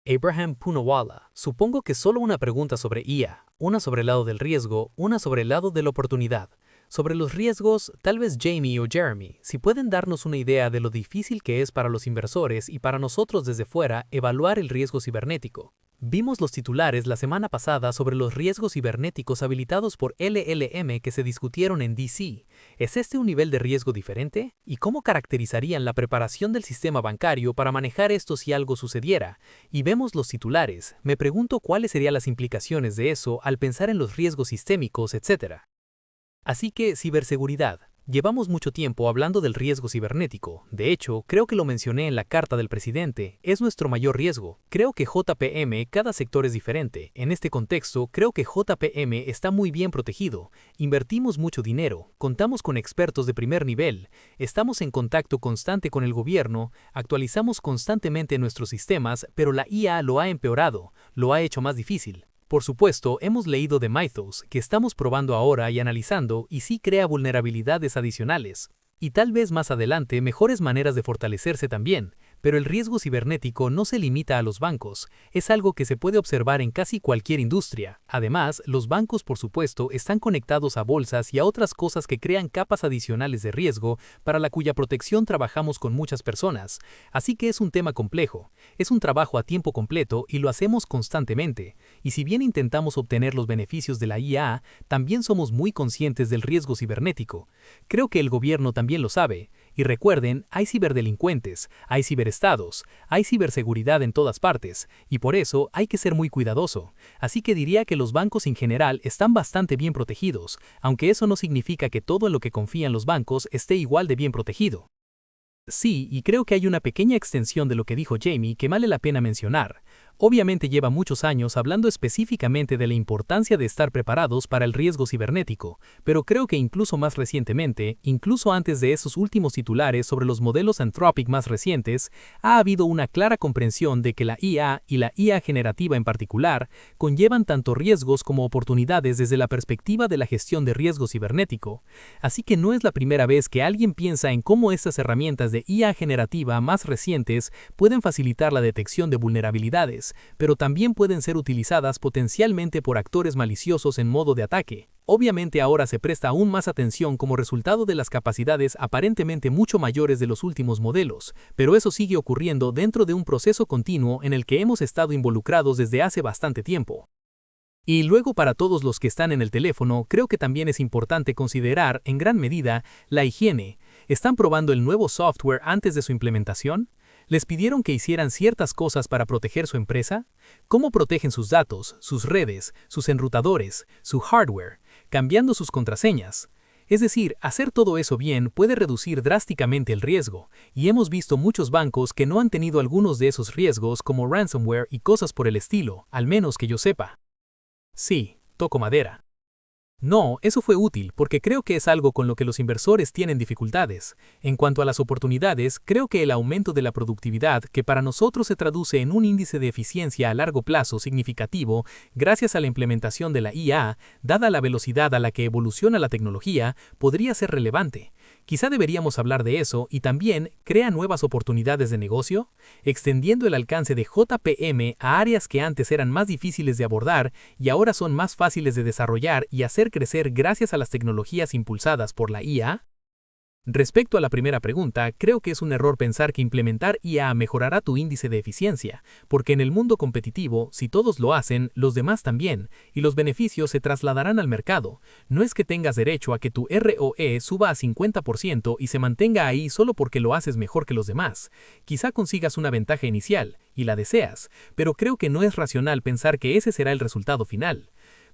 Abraham Poonawala, supongo que solo una pregunta sobre IA, una sobre el lado del riesgo, una sobre el lado de la oportunidad. Sobre los riesgos, tal vez Jamie o Jeremy, si pueden darnos una idea de lo difícil que es para los inversores y para nosotros desde fuera evaluar el riesgo cibernético. Vimos los titulares la semana pasada sobre los riesgos cibernéticos habilitados por LLM que se discutieron en DC. ¿Es este un nivel de riesgo diferente? ¿Y cómo caracterizarían la preparación del sistema bancario para manejar esto si algo sucediera? Y vemos los titulares. Me pregunto cuáles serían las implicaciones de eso al pensar en los riesgos sistémicos, etc. Así que, ciberseguridad. Llevamos mucho tiempo hablando del riesgo cibernético. De hecho, creo que lo mencioné en la carta del presidente. Es nuestro mayor riesgo. Creo que JPM, cada sector es diferente. En este contexto, creo que JPM está muy bien protegido. Invertimos mucho dinero, contamos con expertos de primer nivel, estamos en contacto constante con el gobierno, actualizamos constantemente nuestros sistemas, pero la IA lo ha empeorado, lo ha hecho más difícil. Por supuesto, hemos leído de Mythos, que estamos probando ahora y analizando, y sí crea vulnerabilidades adicionales. Y tal vez más adelante mejores maneras de fortalecerse también, pero el riesgo cibernético no se limita a los bancos, es algo que se puede observar en casi cualquier industria. Además, los bancos, por supuesto, están conectados a bolsas y a otras cosas que crean capas adicionales de riesgo para la cuya protección trabajamos con muchas personas. Así que es un tema complejo, es un trabajo a tiempo completo y lo hacemos constantemente. Y si bien intentamos obtener los beneficios de la IA, también somos muy conscientes del riesgo cibernético. Creo que el gobierno también lo sabe. Y recuerden, hay ciberdelincuentes, hay ciberestados, hay ciberseguridad en todas partes, y por eso hay que ser muy cuidadoso. Así que diría que los bancos en general están bastante bien protegidos, aunque eso no significa que todo en lo que confían los bancos esté igual de bien protegido. Sí, y creo que hay una pequeña extensión de lo que dijo Jamie que vale la pena mencionar. Obviamente lleva muchos años hablando específicamente de la importancia de estar preparados para el riesgo cibernético, pero creo que incluso más recientemente, incluso antes de esos últimos titulares sobre los modelos Anthropic más recientes, ha habido una clara comprensión de que la IA y la IA generativa en particular conllevan tanto riesgos como oportunidades desde la perspectiva de la gestión de riesgo cibernético. Así que no es la primera vez que alguien piensa en cómo estas herramientas de IA generativa más recientes pueden facilitar la detección de vulnerabilidades, pero también pueden ser utilizadas potencialmente por actores maliciosos en modo de ataque. Obviamente ahora se presta aún más atención como resultado de las capacidades aparentemente mucho mayores de los últimos modelos, pero eso sigue ocurriendo dentro de un proceso continuo en el que hemos estado involucrados desde hace bastante tiempo. Y luego para todos los que están en el teléfono, creo que también es importante considerar, en gran medida, la higiene. ¿Están probando el nuevo software antes de su implementación? ¿Les pidieron que hicieran ciertas cosas para proteger su empresa? ¿Cómo protegen sus datos, sus redes, sus enrutadores, su hardware, cambiando sus contraseñas? Es decir, hacer todo eso bien puede reducir drásticamente el riesgo, y hemos visto muchos bancos que no han tenido algunos de esos riesgos como ransomware y cosas por el estilo, al menos que yo sepa. Sí, toco madera. No, eso fue útil porque creo que es algo con lo que los inversores tienen dificultades. En cuanto a las oportunidades, creo que el aumento de la productividad, que para nosotros se traduce en un índice de eficiencia a largo plazo significativo gracias a la implementación de la IA, dada la velocidad a la que evoluciona la tecnología, podría ser relevante. Quizá deberíamos hablar de eso y también crea nuevas oportunidades de negocio, extendiendo el alcance de JPM a áreas que antes eran más difíciles de abordar y ahora son más fáciles de desarrollar y hacer crecer gracias a las tecnologías impulsadas por la IA. Respecto a la primera pregunta, creo que es un error pensar que implementar IA mejorará tu índice de eficiencia, porque en el mundo competitivo, si todos lo hacen, los demás también, y los beneficios se trasladarán al mercado. No es que tengas derecho a que tu ROE suba a 50% y se mantenga ahí solo porque lo haces mejor que los demás. Quizá consigas una ventaja inicial, y la deseas, pero creo que no es racional pensar que ese será el resultado final.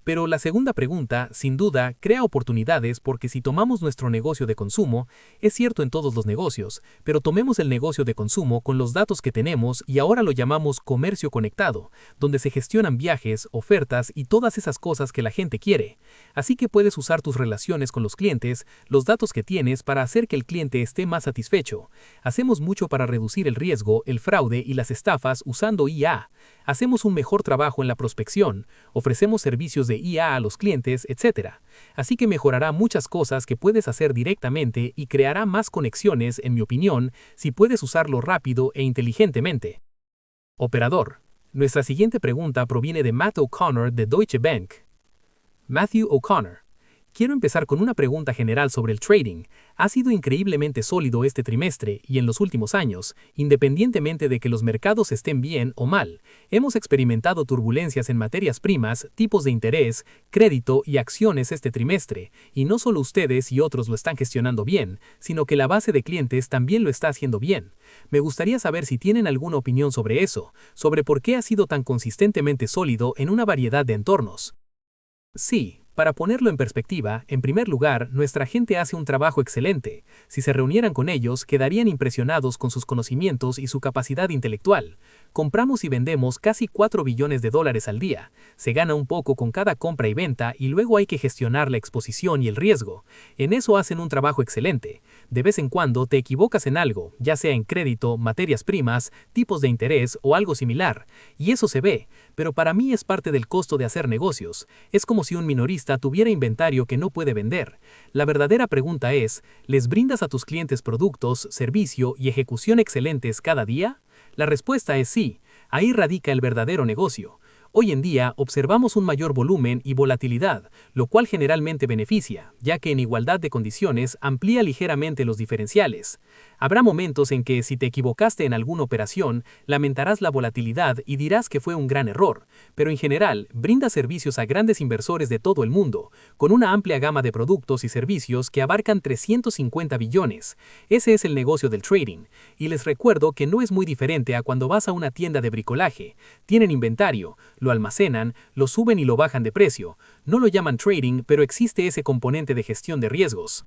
Pero la segunda pregunta, sin duda, crea oportunidades porque si tomamos nuestro negocio de consumo, es cierto en todos los negocios, pero tomemos el negocio de consumo con los datos que tenemos y ahora lo llamamos comercio conectado, donde se gestionan viajes, ofertas y todas esas cosas que la gente quiere. Así que puedes usar tus relaciones con los clientes, los datos que tienes para hacer que el cliente esté más satisfecho. Hacemos mucho para reducir el riesgo, el fraude y las estafas usando IA. Hacemos un mejor trabajo en la prospección, ofrecemos servicios de IA a los clientes, etc. Así que mejorará muchas cosas que puedes hacer directamente y creará más conexiones, en mi opinión, si puedes usarlo rápido e inteligentemente. Operador. Nuestra siguiente pregunta proviene de Matt O'Connor de Deutsche Bank. Matthew O'Connor. Quiero empezar con una pregunta general sobre el trading. Ha sido increíblemente sólido este trimestre y en los últimos años, independientemente de que los mercados estén bien o mal. Hemos experimentado turbulencias en materias primas, tipos de interés, crédito y acciones este trimestre, y no solo ustedes y otros lo están gestionando bien, sino que la base de clientes también lo está haciendo bien. Me gustaría saber si tienen alguna opinión sobre eso, sobre por qué ha sido tan consistentemente sólido en una variedad de entornos. Sí. Para ponerlo en perspectiva, en primer lugar, nuestra gente hace un trabajo excelente. Si se reunieran con ellos, quedarían impresionados con sus conocimientos y su capacidad intelectual. Compramos y vendemos casi 4 billones de dólares al día. Se gana un poco con cada compra y venta y luego hay que gestionar la exposición y el riesgo. En eso hacen un trabajo excelente. De vez en cuando te equivocas en algo, ya sea en crédito, materias primas, tipos de interés o algo similar. Y eso se ve, pero para mí es parte del costo de hacer negocios. Es como si un minorista tuviera inventario que no puede vender. La verdadera pregunta es, ¿les brindas a tus clientes productos, servicio y ejecución excelentes cada día? La respuesta es sí. Ahí radica el verdadero negocio. Hoy en día observamos un mayor volumen y volatilidad, lo cual generalmente beneficia, ya que en igualdad de condiciones amplía ligeramente los diferenciales. Habrá momentos en que si te equivocaste en alguna operación, lamentarás la volatilidad y dirás que fue un gran error, pero en general brinda servicios a grandes inversores de todo el mundo, con una amplia gama de productos y servicios que abarcan 350 billones. Ese es el negocio del trading, y les recuerdo que no es muy diferente a cuando vas a una tienda de bricolaje. Tienen inventario, lo almacenan, lo suben y lo bajan de precio. No lo llaman trading, pero existe ese componente de gestión de riesgos.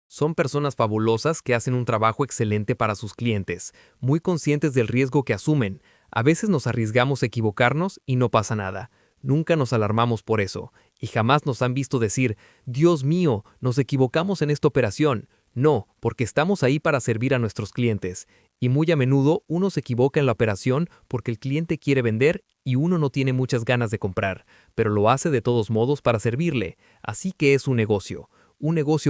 Son personas fabulosas que hacen un trabajo excelente para sus clientes, muy conscientes del riesgo que asumen. A veces nos arriesgamos a equivocarnos y no pasa nada. Nunca nos alarmamos por eso, y jamás nos han visto decir, Dios mío, nos equivocamos en esta operación. No, porque estamos ahí para servir a nuestros clientes. Y muy a menudo uno se equivoca en la operación porque el cliente quiere vender y uno no tiene muchas ganas de comprar, pero lo hace de todos modos para servirle. Así que es un negocio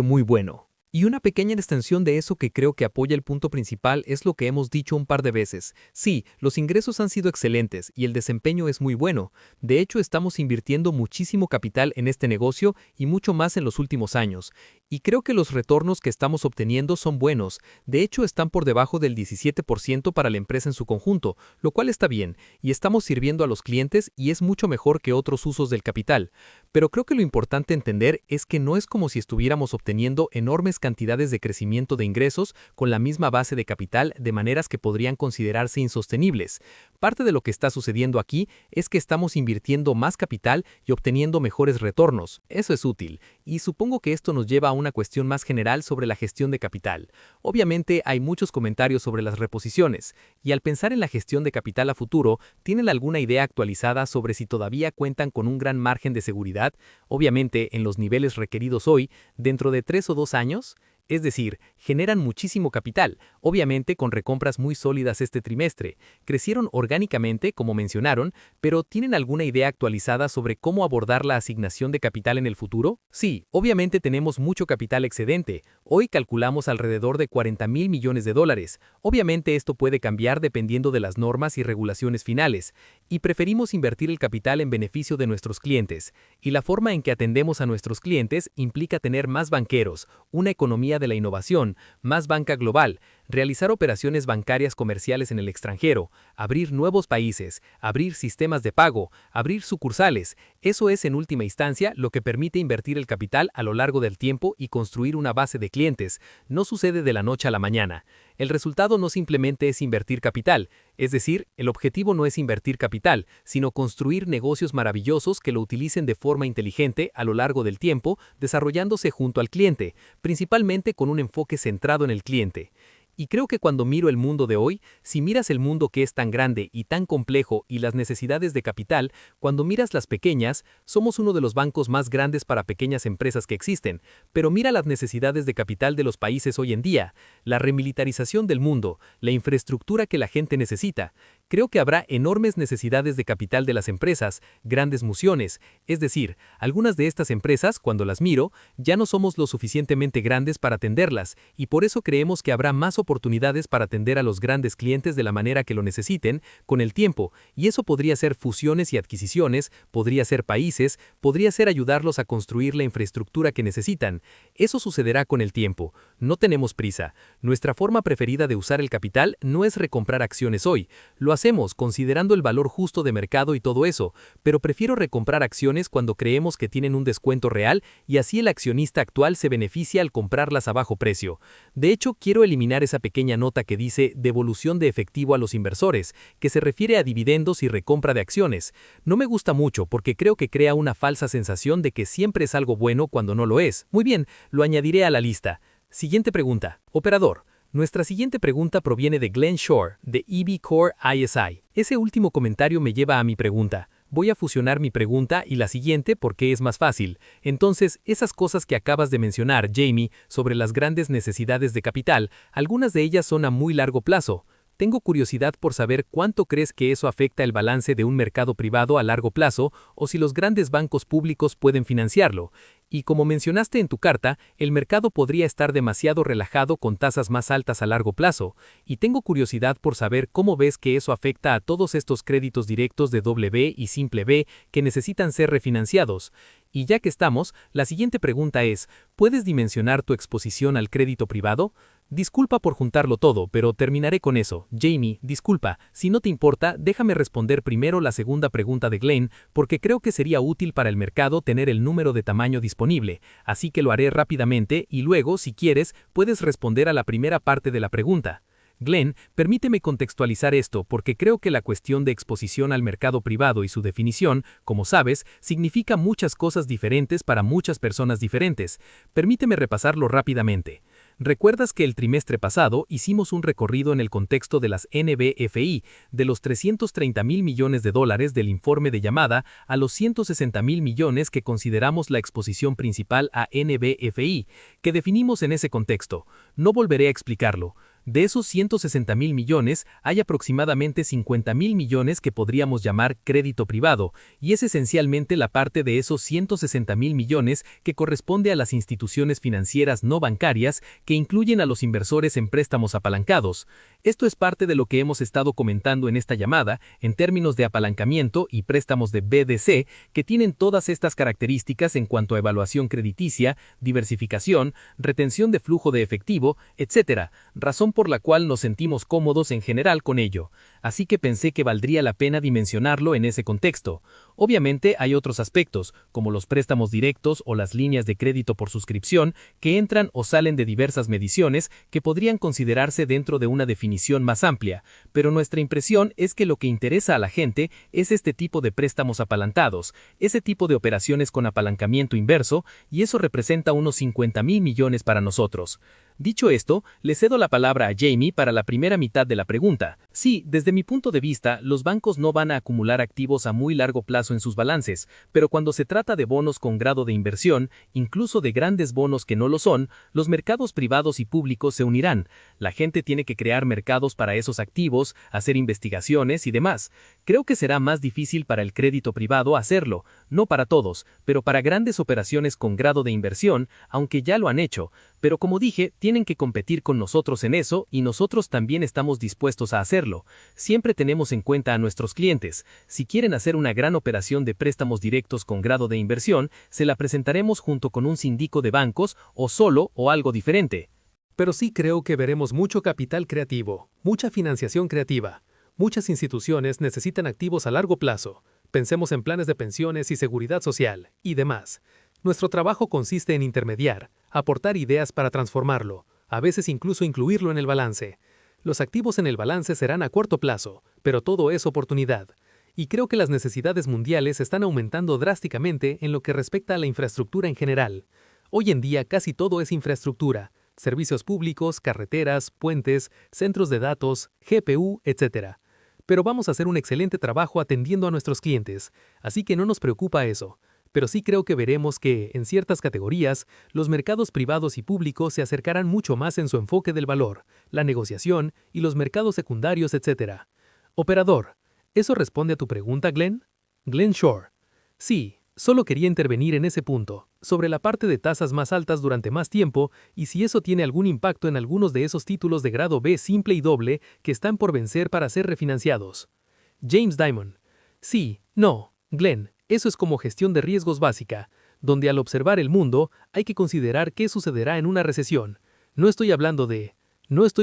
muy bueno. Y una pequeña extensión de eso que creo que apoya el punto principal es lo que hemos dicho un par de veces. Sí, los ingresos han sido excelentes y el desempeño es muy bueno. De hecho, estamos invirtiendo muchísimo capital en este negocio y mucho más en los últimos años. Y creo que los retornos que estamos obteniendo son buenos. De hecho, están por debajo del 17% para la empresa en su conjunto, lo cual está bien, y estamos sirviendo a los clientes y es mucho mejor que otros usos del capital. Pero creo que lo importante entender es que no es como si estuviéramos obteniendo enormes cantidades de crecimiento de ingresos con la misma base de capital de maneras que podrían considerarse insostenibles. Parte de lo que está sucediendo aquí es que estamos invirtiendo más capital y obteniendo mejores retornos. Eso es útil, y supongo que esto nos lleva a una cuestión más general sobre la gestión de capital. Obviamente hay muchos comentarios sobre las reposiciones, y al pensar en la gestión de capital a futuro, ¿tienen alguna idea actualizada sobre si todavía cuentan con un gran margen de seguridad? Obviamente en los niveles requeridos hoy, dentro de 3 o 2 años, es decir, generan muchísimo capital, obviamente con recompras muy sólidas este trimestre. Crecieron orgánicamente, como mencionaron, pero ¿tienen alguna idea actualizada sobre cómo abordar la asignación de capital en el futuro? Sí, obviamente tenemos mucho capital excedente. Hoy calculamos alrededor de 40.000 millones de dólares. Obviamente esto puede cambiar dependiendo de las normas y regulaciones finales, y preferimos invertir el capital en beneficio de nuestros clientes. Y la forma en que atendemos a nuestros clientes implica tener más banqueros, una economía de la innovación, más banca global, realizar operaciones bancarias comerciales en el extranjero, abrir nuevos países, abrir sistemas de pago, abrir sucursales. Eso es en última instancia lo que permite invertir el capital a lo largo del tiempo y construir una base de clientes. No sucede de la noche a la mañana. El resultado no simplemente es invertir capital, es decir, el objetivo no es invertir capital, sino construir negocios maravillosos que lo utilicen de forma inteligente a lo largo del tiempo, desarrollándose junto al cliente, principalmente con un enfoque centrado en el cliente. Y creo que cuando miro el mundo de hoy, si miras el mundo que es tan grande y tan complejo y las necesidades de capital, cuando miras las pequeñas, somos uno de los bancos más grandes para pequeñas empresas que existen, pero mira las necesidades de capital de los países hoy en día, la remilitarización del mundo, la infraestructura que la gente necesita. Creo que habrá enormes necesidades de capital de las empresas, grandes fusiones, es decir, algunas de estas empresas, cuando las miro, ya no somos lo suficientemente grandes para atenderlas, y por eso creemos que habrá más oportunidades para atender a los grandes clientes de la manera que lo necesiten, con el tiempo, y eso podría ser fusiones y adquisiciones, podría ser países, podría ser ayudarlos a construir la infraestructura que necesitan. Eso sucederá con el tiempo. No tenemos prisa. Nuestra forma preferida de usar el capital no es recomprar acciones hoy, lo hacemos considerando el valor justo de mercado y todo eso, pero prefiero recomprar acciones cuando creemos que tienen un descuento real y así el accionista actual se beneficia al comprarlas a bajo precio. De hecho, quiero eliminar esa pequeña nota que dice devolución de efectivo a los inversores, que se refiere a dividendos y recompra de acciones. No me gusta mucho porque creo que crea una falsa sensación de que siempre es algo bueno cuando no lo es. Muy bien, lo añadiré a la lista. Siguiente pregunta. Operador. Nuestra siguiente pregunta proviene de Glenn Shore, de EB Core ISI. Ese último comentario me lleva a mi pregunta. Voy a fusionar mi pregunta y la siguiente porque es más fácil. Entonces, esas cosas que acabas de mencionar, Jamie, sobre las grandes necesidades de capital, algunas de ellas son a muy largo plazo. Tengo curiosidad por saber cuánto crees que eso afecta el balance de un mercado privado a largo plazo o si los grandes bancos públicos pueden financiarlo. Y como mencionaste en tu carta, el mercado podría estar demasiado relajado con tasas más altas a largo plazo, y tengo curiosidad por saber cómo ves que eso afecta a todos estos créditos directos de B y simple B que necesitan ser refinanciados. Y ya que estamos, la siguiente pregunta es, ¿puedes dimensionar tu exposición al crédito privado? Disculpa por juntarlo todo, pero terminaré con eso. Jamie, disculpa, si no te importa, déjame responder primero la segunda pregunta de Glenn, porque creo que sería útil para el mercado tener el número de tamaño disponible, así que lo haré rápidamente y luego, si quieres, puedes responder a la primera parte de la pregunta. Glenn, permíteme contextualizar esto porque creo que la cuestión de exposición al mercado privado y su definición, como sabes, significa muchas cosas diferentes para muchas personas diferentes. Permíteme repasarlo rápidamente. ¿Recuerdas que el trimestre pasado hicimos un recorrido en el contexto de las NBFI, de los 330.000 millones de dólares del informe de llamada a los 160.000 millones que consideramos la exposición principal a NBFI, que definimos en ese contexto? No volveré a explicarlo. De esos 160.000 millones, hay aproximadamente 50.000 millones que podríamos llamar crédito privado, y es esencialmente la parte de esos 160.000 millones que corresponde a las instituciones financieras no bancarias que incluyen a los inversores en préstamos apalancados. Esto es parte de lo que hemos estado comentando en esta llamada, en términos de apalancamiento y préstamos de BDC, que tienen todas estas características en cuanto a evaluación crediticia, diversificación, retención de flujo de efectivo, etc., razón por la cual nos sentimos cómodos en general con ello, así que pensé que valdría la pena dimensionarlo en ese contexto. Obviamente hay otros aspectos, como los préstamos directos o las líneas de crédito por suscripción, que entran o salen de diversas mediciones que podrían considerarse dentro de una definición más amplia, pero nuestra impresión es que lo que interesa a la gente es este tipo de préstamos apalancados, ese tipo de operaciones con apalancamiento inverso, y eso representa unos 50.000 millones para nosotros. Dicho esto, le cedo la palabra a Jamie para la primera mitad de la pregunta. Sí, desde mi punto de vista, los bancos no van a acumular activos a muy largo plazo en sus balances, pero cuando se trata de bonos con grado de inversión, incluso de grandes bonos que no lo son, los mercados privados y públicos se unirán. La gente tiene que crear mercados para esos activos, hacer investigaciones y demás. Creo que será más difícil para el crédito privado hacerlo, no para todos, pero para grandes operaciones con grado de inversión, aunque ya lo han hecho. Pero como dije, tienen que competir con nosotros en eso y nosotros también estamos dispuestos a hacerlo. Siempre tenemos en cuenta a nuestros clientes. Si quieren hacer una gran operación de préstamos directos con grado de inversión, se la presentaremos junto con un síndico de bancos o solo o algo diferente. Pero sí creo que veremos mucho capital creativo, mucha financiación creativa. Muchas instituciones necesitan activos a largo plazo. Pensemos en planes de pensiones y seguridad social, y demás. Nuestro trabajo consiste en intermediar, aportar ideas para transformarlo, a veces incluso incluirlo en el balance. Los activos en el balance serán a corto plazo, pero todo es oportunidad. Y creo que las necesidades mundiales están aumentando drásticamente en lo que respecta a la infraestructura en general. Hoy en día casi todo es infraestructura, servicios públicos, carreteras, puentes, centros de datos, GPU, etc. Pero vamos a hacer un excelente trabajo atendiendo a nuestros clientes, así que no nos preocupa eso. Pero sí creo que veremos que, en ciertas categorías, los mercados privados y públicos se acercarán mucho más en su enfoque del valor, la negociación y los mercados secundarios, etc. Operador, ¿eso responde a tu pregunta, Glenn? Glenn Shore. Sí, solo quería intervenir en ese punto, sobre la parte de tasas más altas durante más tiempo y si eso tiene algún impacto en algunos de esos títulos de grado B simple y doble que están por vencer para ser refinanciados. James Dimon. Sí, no, Glenn. Eso es como gestión de riesgos básica, donde al observar el mundo hay que considerar qué sucederá en una recesión. No estoy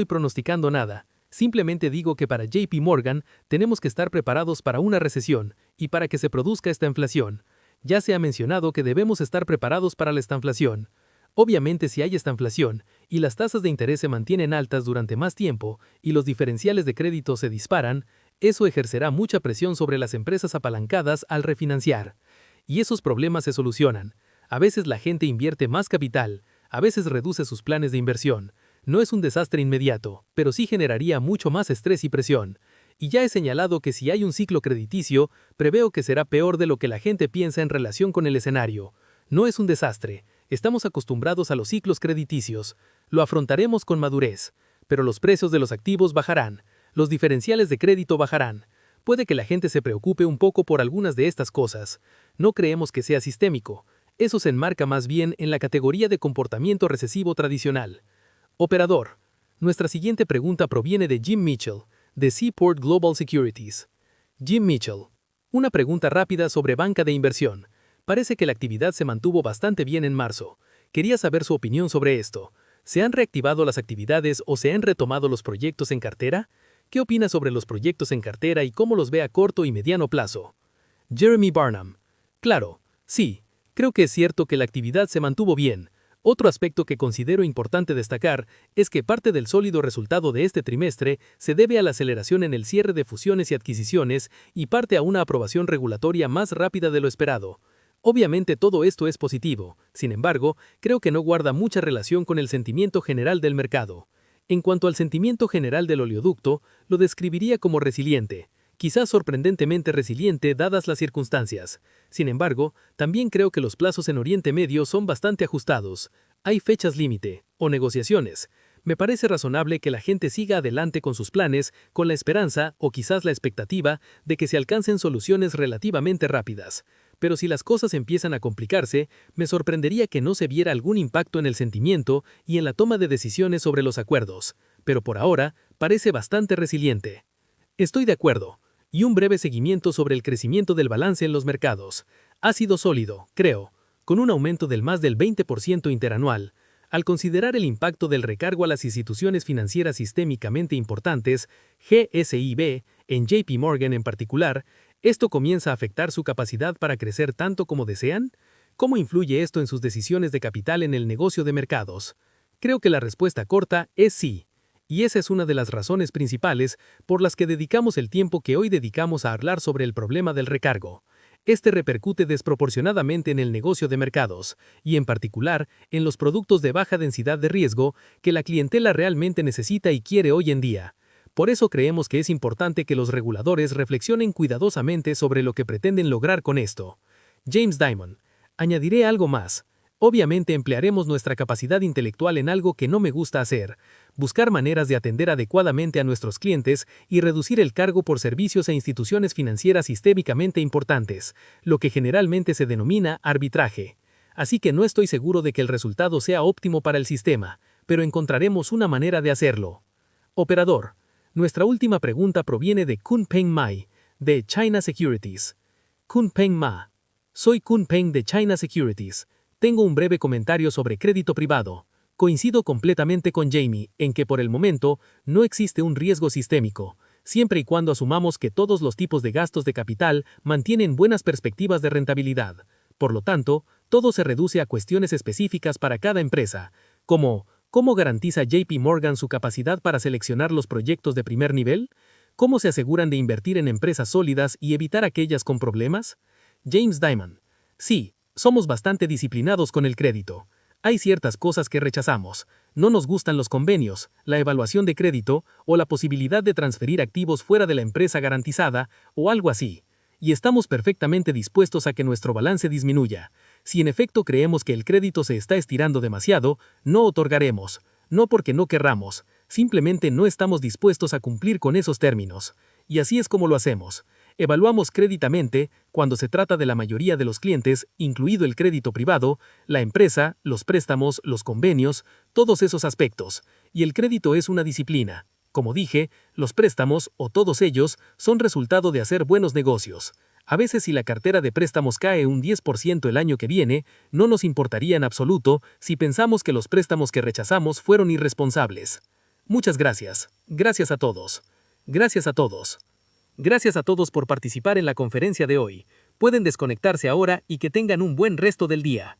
pronosticando nada, Simplemente digo que para JP Morgan tenemos que estar preparados para una recesión y para que se produzca esta inflación. Ya se ha mencionado que debemos estar preparados para la estanflación. Obviamente, si hay estanflación y las tasas de interés se mantienen altas durante más tiempo y los diferenciales de crédito se disparan, eso ejercerá mucha presión sobre las empresas apalancadas al refinanciar. Y esos problemas se solucionan. A veces la gente invierte más capital, a veces reduce sus planes de inversión. No es un desastre inmediato, pero sí generaría mucho más estrés y presión. Y ya he señalado que si hay un ciclo crediticio, preveo que será peor de lo que la gente piensa en relación con el escenario. No es un desastre, estamos acostumbrados a los ciclos crediticios, lo afrontaremos con madurez, pero los precios de los activos bajarán, los diferenciales de crédito bajarán. Puede que la gente se preocupe un poco por algunas de estas cosas. No creemos que sea sistémico. Eso se enmarca más bien en la categoría de comportamiento recesivo tradicional. Operador. Nuestra siguiente pregunta proviene de Jim Mitchell, de Seaport Global Securities. Jim Mitchell. Una pregunta rápida sobre banca de inversión. Parece que la actividad se mantuvo bastante bien en marzo. Quería saber su opinión sobre esto. ¿Se han reactivado las actividades o se han retomado los proyectos en cartera? ¿Qué opina sobre los proyectos en cartera y cómo los ve a corto y mediano plazo? Jeremy Barnum. Claro, sí, creo que es cierto que la actividad se mantuvo bien. Otro aspecto que considero importante destacar es que parte del sólido resultado de este trimestre se debe a la aceleración en el cierre de fusiones y adquisiciones y parte a una aprobación regulatoria más rápida de lo esperado. Obviamente todo esto es positivo, sin embargo, creo que no guarda mucha relación con el sentimiento general del mercado. En cuanto al sentimiento general del oleoducto, lo describiría como resiliente, quizás sorprendentemente resiliente dadas las circunstancias. Sin embargo, también creo que los plazos en Oriente Medio son bastante ajustados. Hay fechas límite, o negociaciones. Me parece razonable que la gente siga adelante con sus planes, con la esperanza, o quizás la expectativa, de que se alcancen soluciones relativamente rápidas. Pero si las cosas empiezan a complicarse, me sorprendería que no se viera algún impacto en el sentimiento y en la toma de decisiones sobre los acuerdos. Pero por ahora, parece bastante resiliente. Estoy de acuerdo. Y un breve seguimiento sobre el crecimiento del balance en los mercados. Ha sido sólido, creo, con un aumento del más del 20% interanual. Al considerar el impacto del recargo a las instituciones financieras sistémicamente importantes, GSIB, en JP Morgan en particular, ¿esto comienza a afectar su capacidad para crecer tanto como desean? ¿Cómo influye esto en sus decisiones de capital en el negocio de mercados? Creo que la respuesta corta es sí. Y esa es una de las razones principales por las que dedicamos el tiempo que hoy dedicamos a hablar sobre el problema del recargo. Este repercute desproporcionadamente en el negocio de mercados, y en particular en los productos de baja densidad de riesgo que la clientela realmente necesita y quiere hoy en día. Por eso creemos que es importante que los reguladores reflexionen cuidadosamente sobre lo que pretenden lograr con esto. James Dimon. Añadiré algo más. Obviamente emplearemos nuestra capacidad intelectual en algo que no me gusta hacer, buscar maneras de atender adecuadamente a nuestros clientes y reducir el cargo por servicios a instituciones financieras sistémicamente importantes, lo que generalmente se denomina arbitraje. Así que no estoy seguro de que el resultado sea óptimo para el sistema, pero encontraremos una manera de hacerlo. Operador. Nuestra última pregunta proviene de Kunpeng Mai, de China Securities. Kunpeng Ma. Soy Kunpeng de China Securities. Tengo un breve comentario sobre crédito privado. Coincido completamente con Jamie en que por el momento no existe un riesgo sistémico, siempre y cuando asumamos que todos los tipos de gastos de capital mantienen buenas perspectivas de rentabilidad. Por lo tanto, todo se reduce a cuestiones específicas para cada empresa, como ¿cómo garantiza JP Morgan su capacidad para seleccionar los proyectos de primer nivel? ¿Cómo se aseguran de invertir en empresas sólidas y evitar aquellas con problemas? James Dimon. Sí, somos bastante disciplinados con el crédito. Hay ciertas cosas que rechazamos. No nos gustan los convenios, la evaluación de crédito o la posibilidad de transferir activos fuera de la empresa garantizada o algo así. Y estamos perfectamente dispuestos a que nuestro balance disminuya. Si en efecto creemos que el crédito se está estirando demasiado, no otorgaremos. No porque no querramos, simplemente no estamos dispuestos a cumplir con esos términos. Y así es como lo hacemos. Evaluamos créditamente, cuando se trata de la mayoría de los clientes, incluido el crédito privado, la empresa, los préstamos, los convenios, todos esos aspectos. Y el crédito es una disciplina. Como dije, los préstamos, o todos ellos, son resultado de hacer buenos negocios. A veces si la cartera de préstamos cae un 10% el año que viene, no nos importaría en absoluto si pensamos que los préstamos que rechazamos fueron irresponsables. Muchas gracias. Gracias a todos. Gracias a todos. Gracias a todos por participar en la conferencia de hoy. Pueden desconectarse ahora y que tengan un buen resto del día.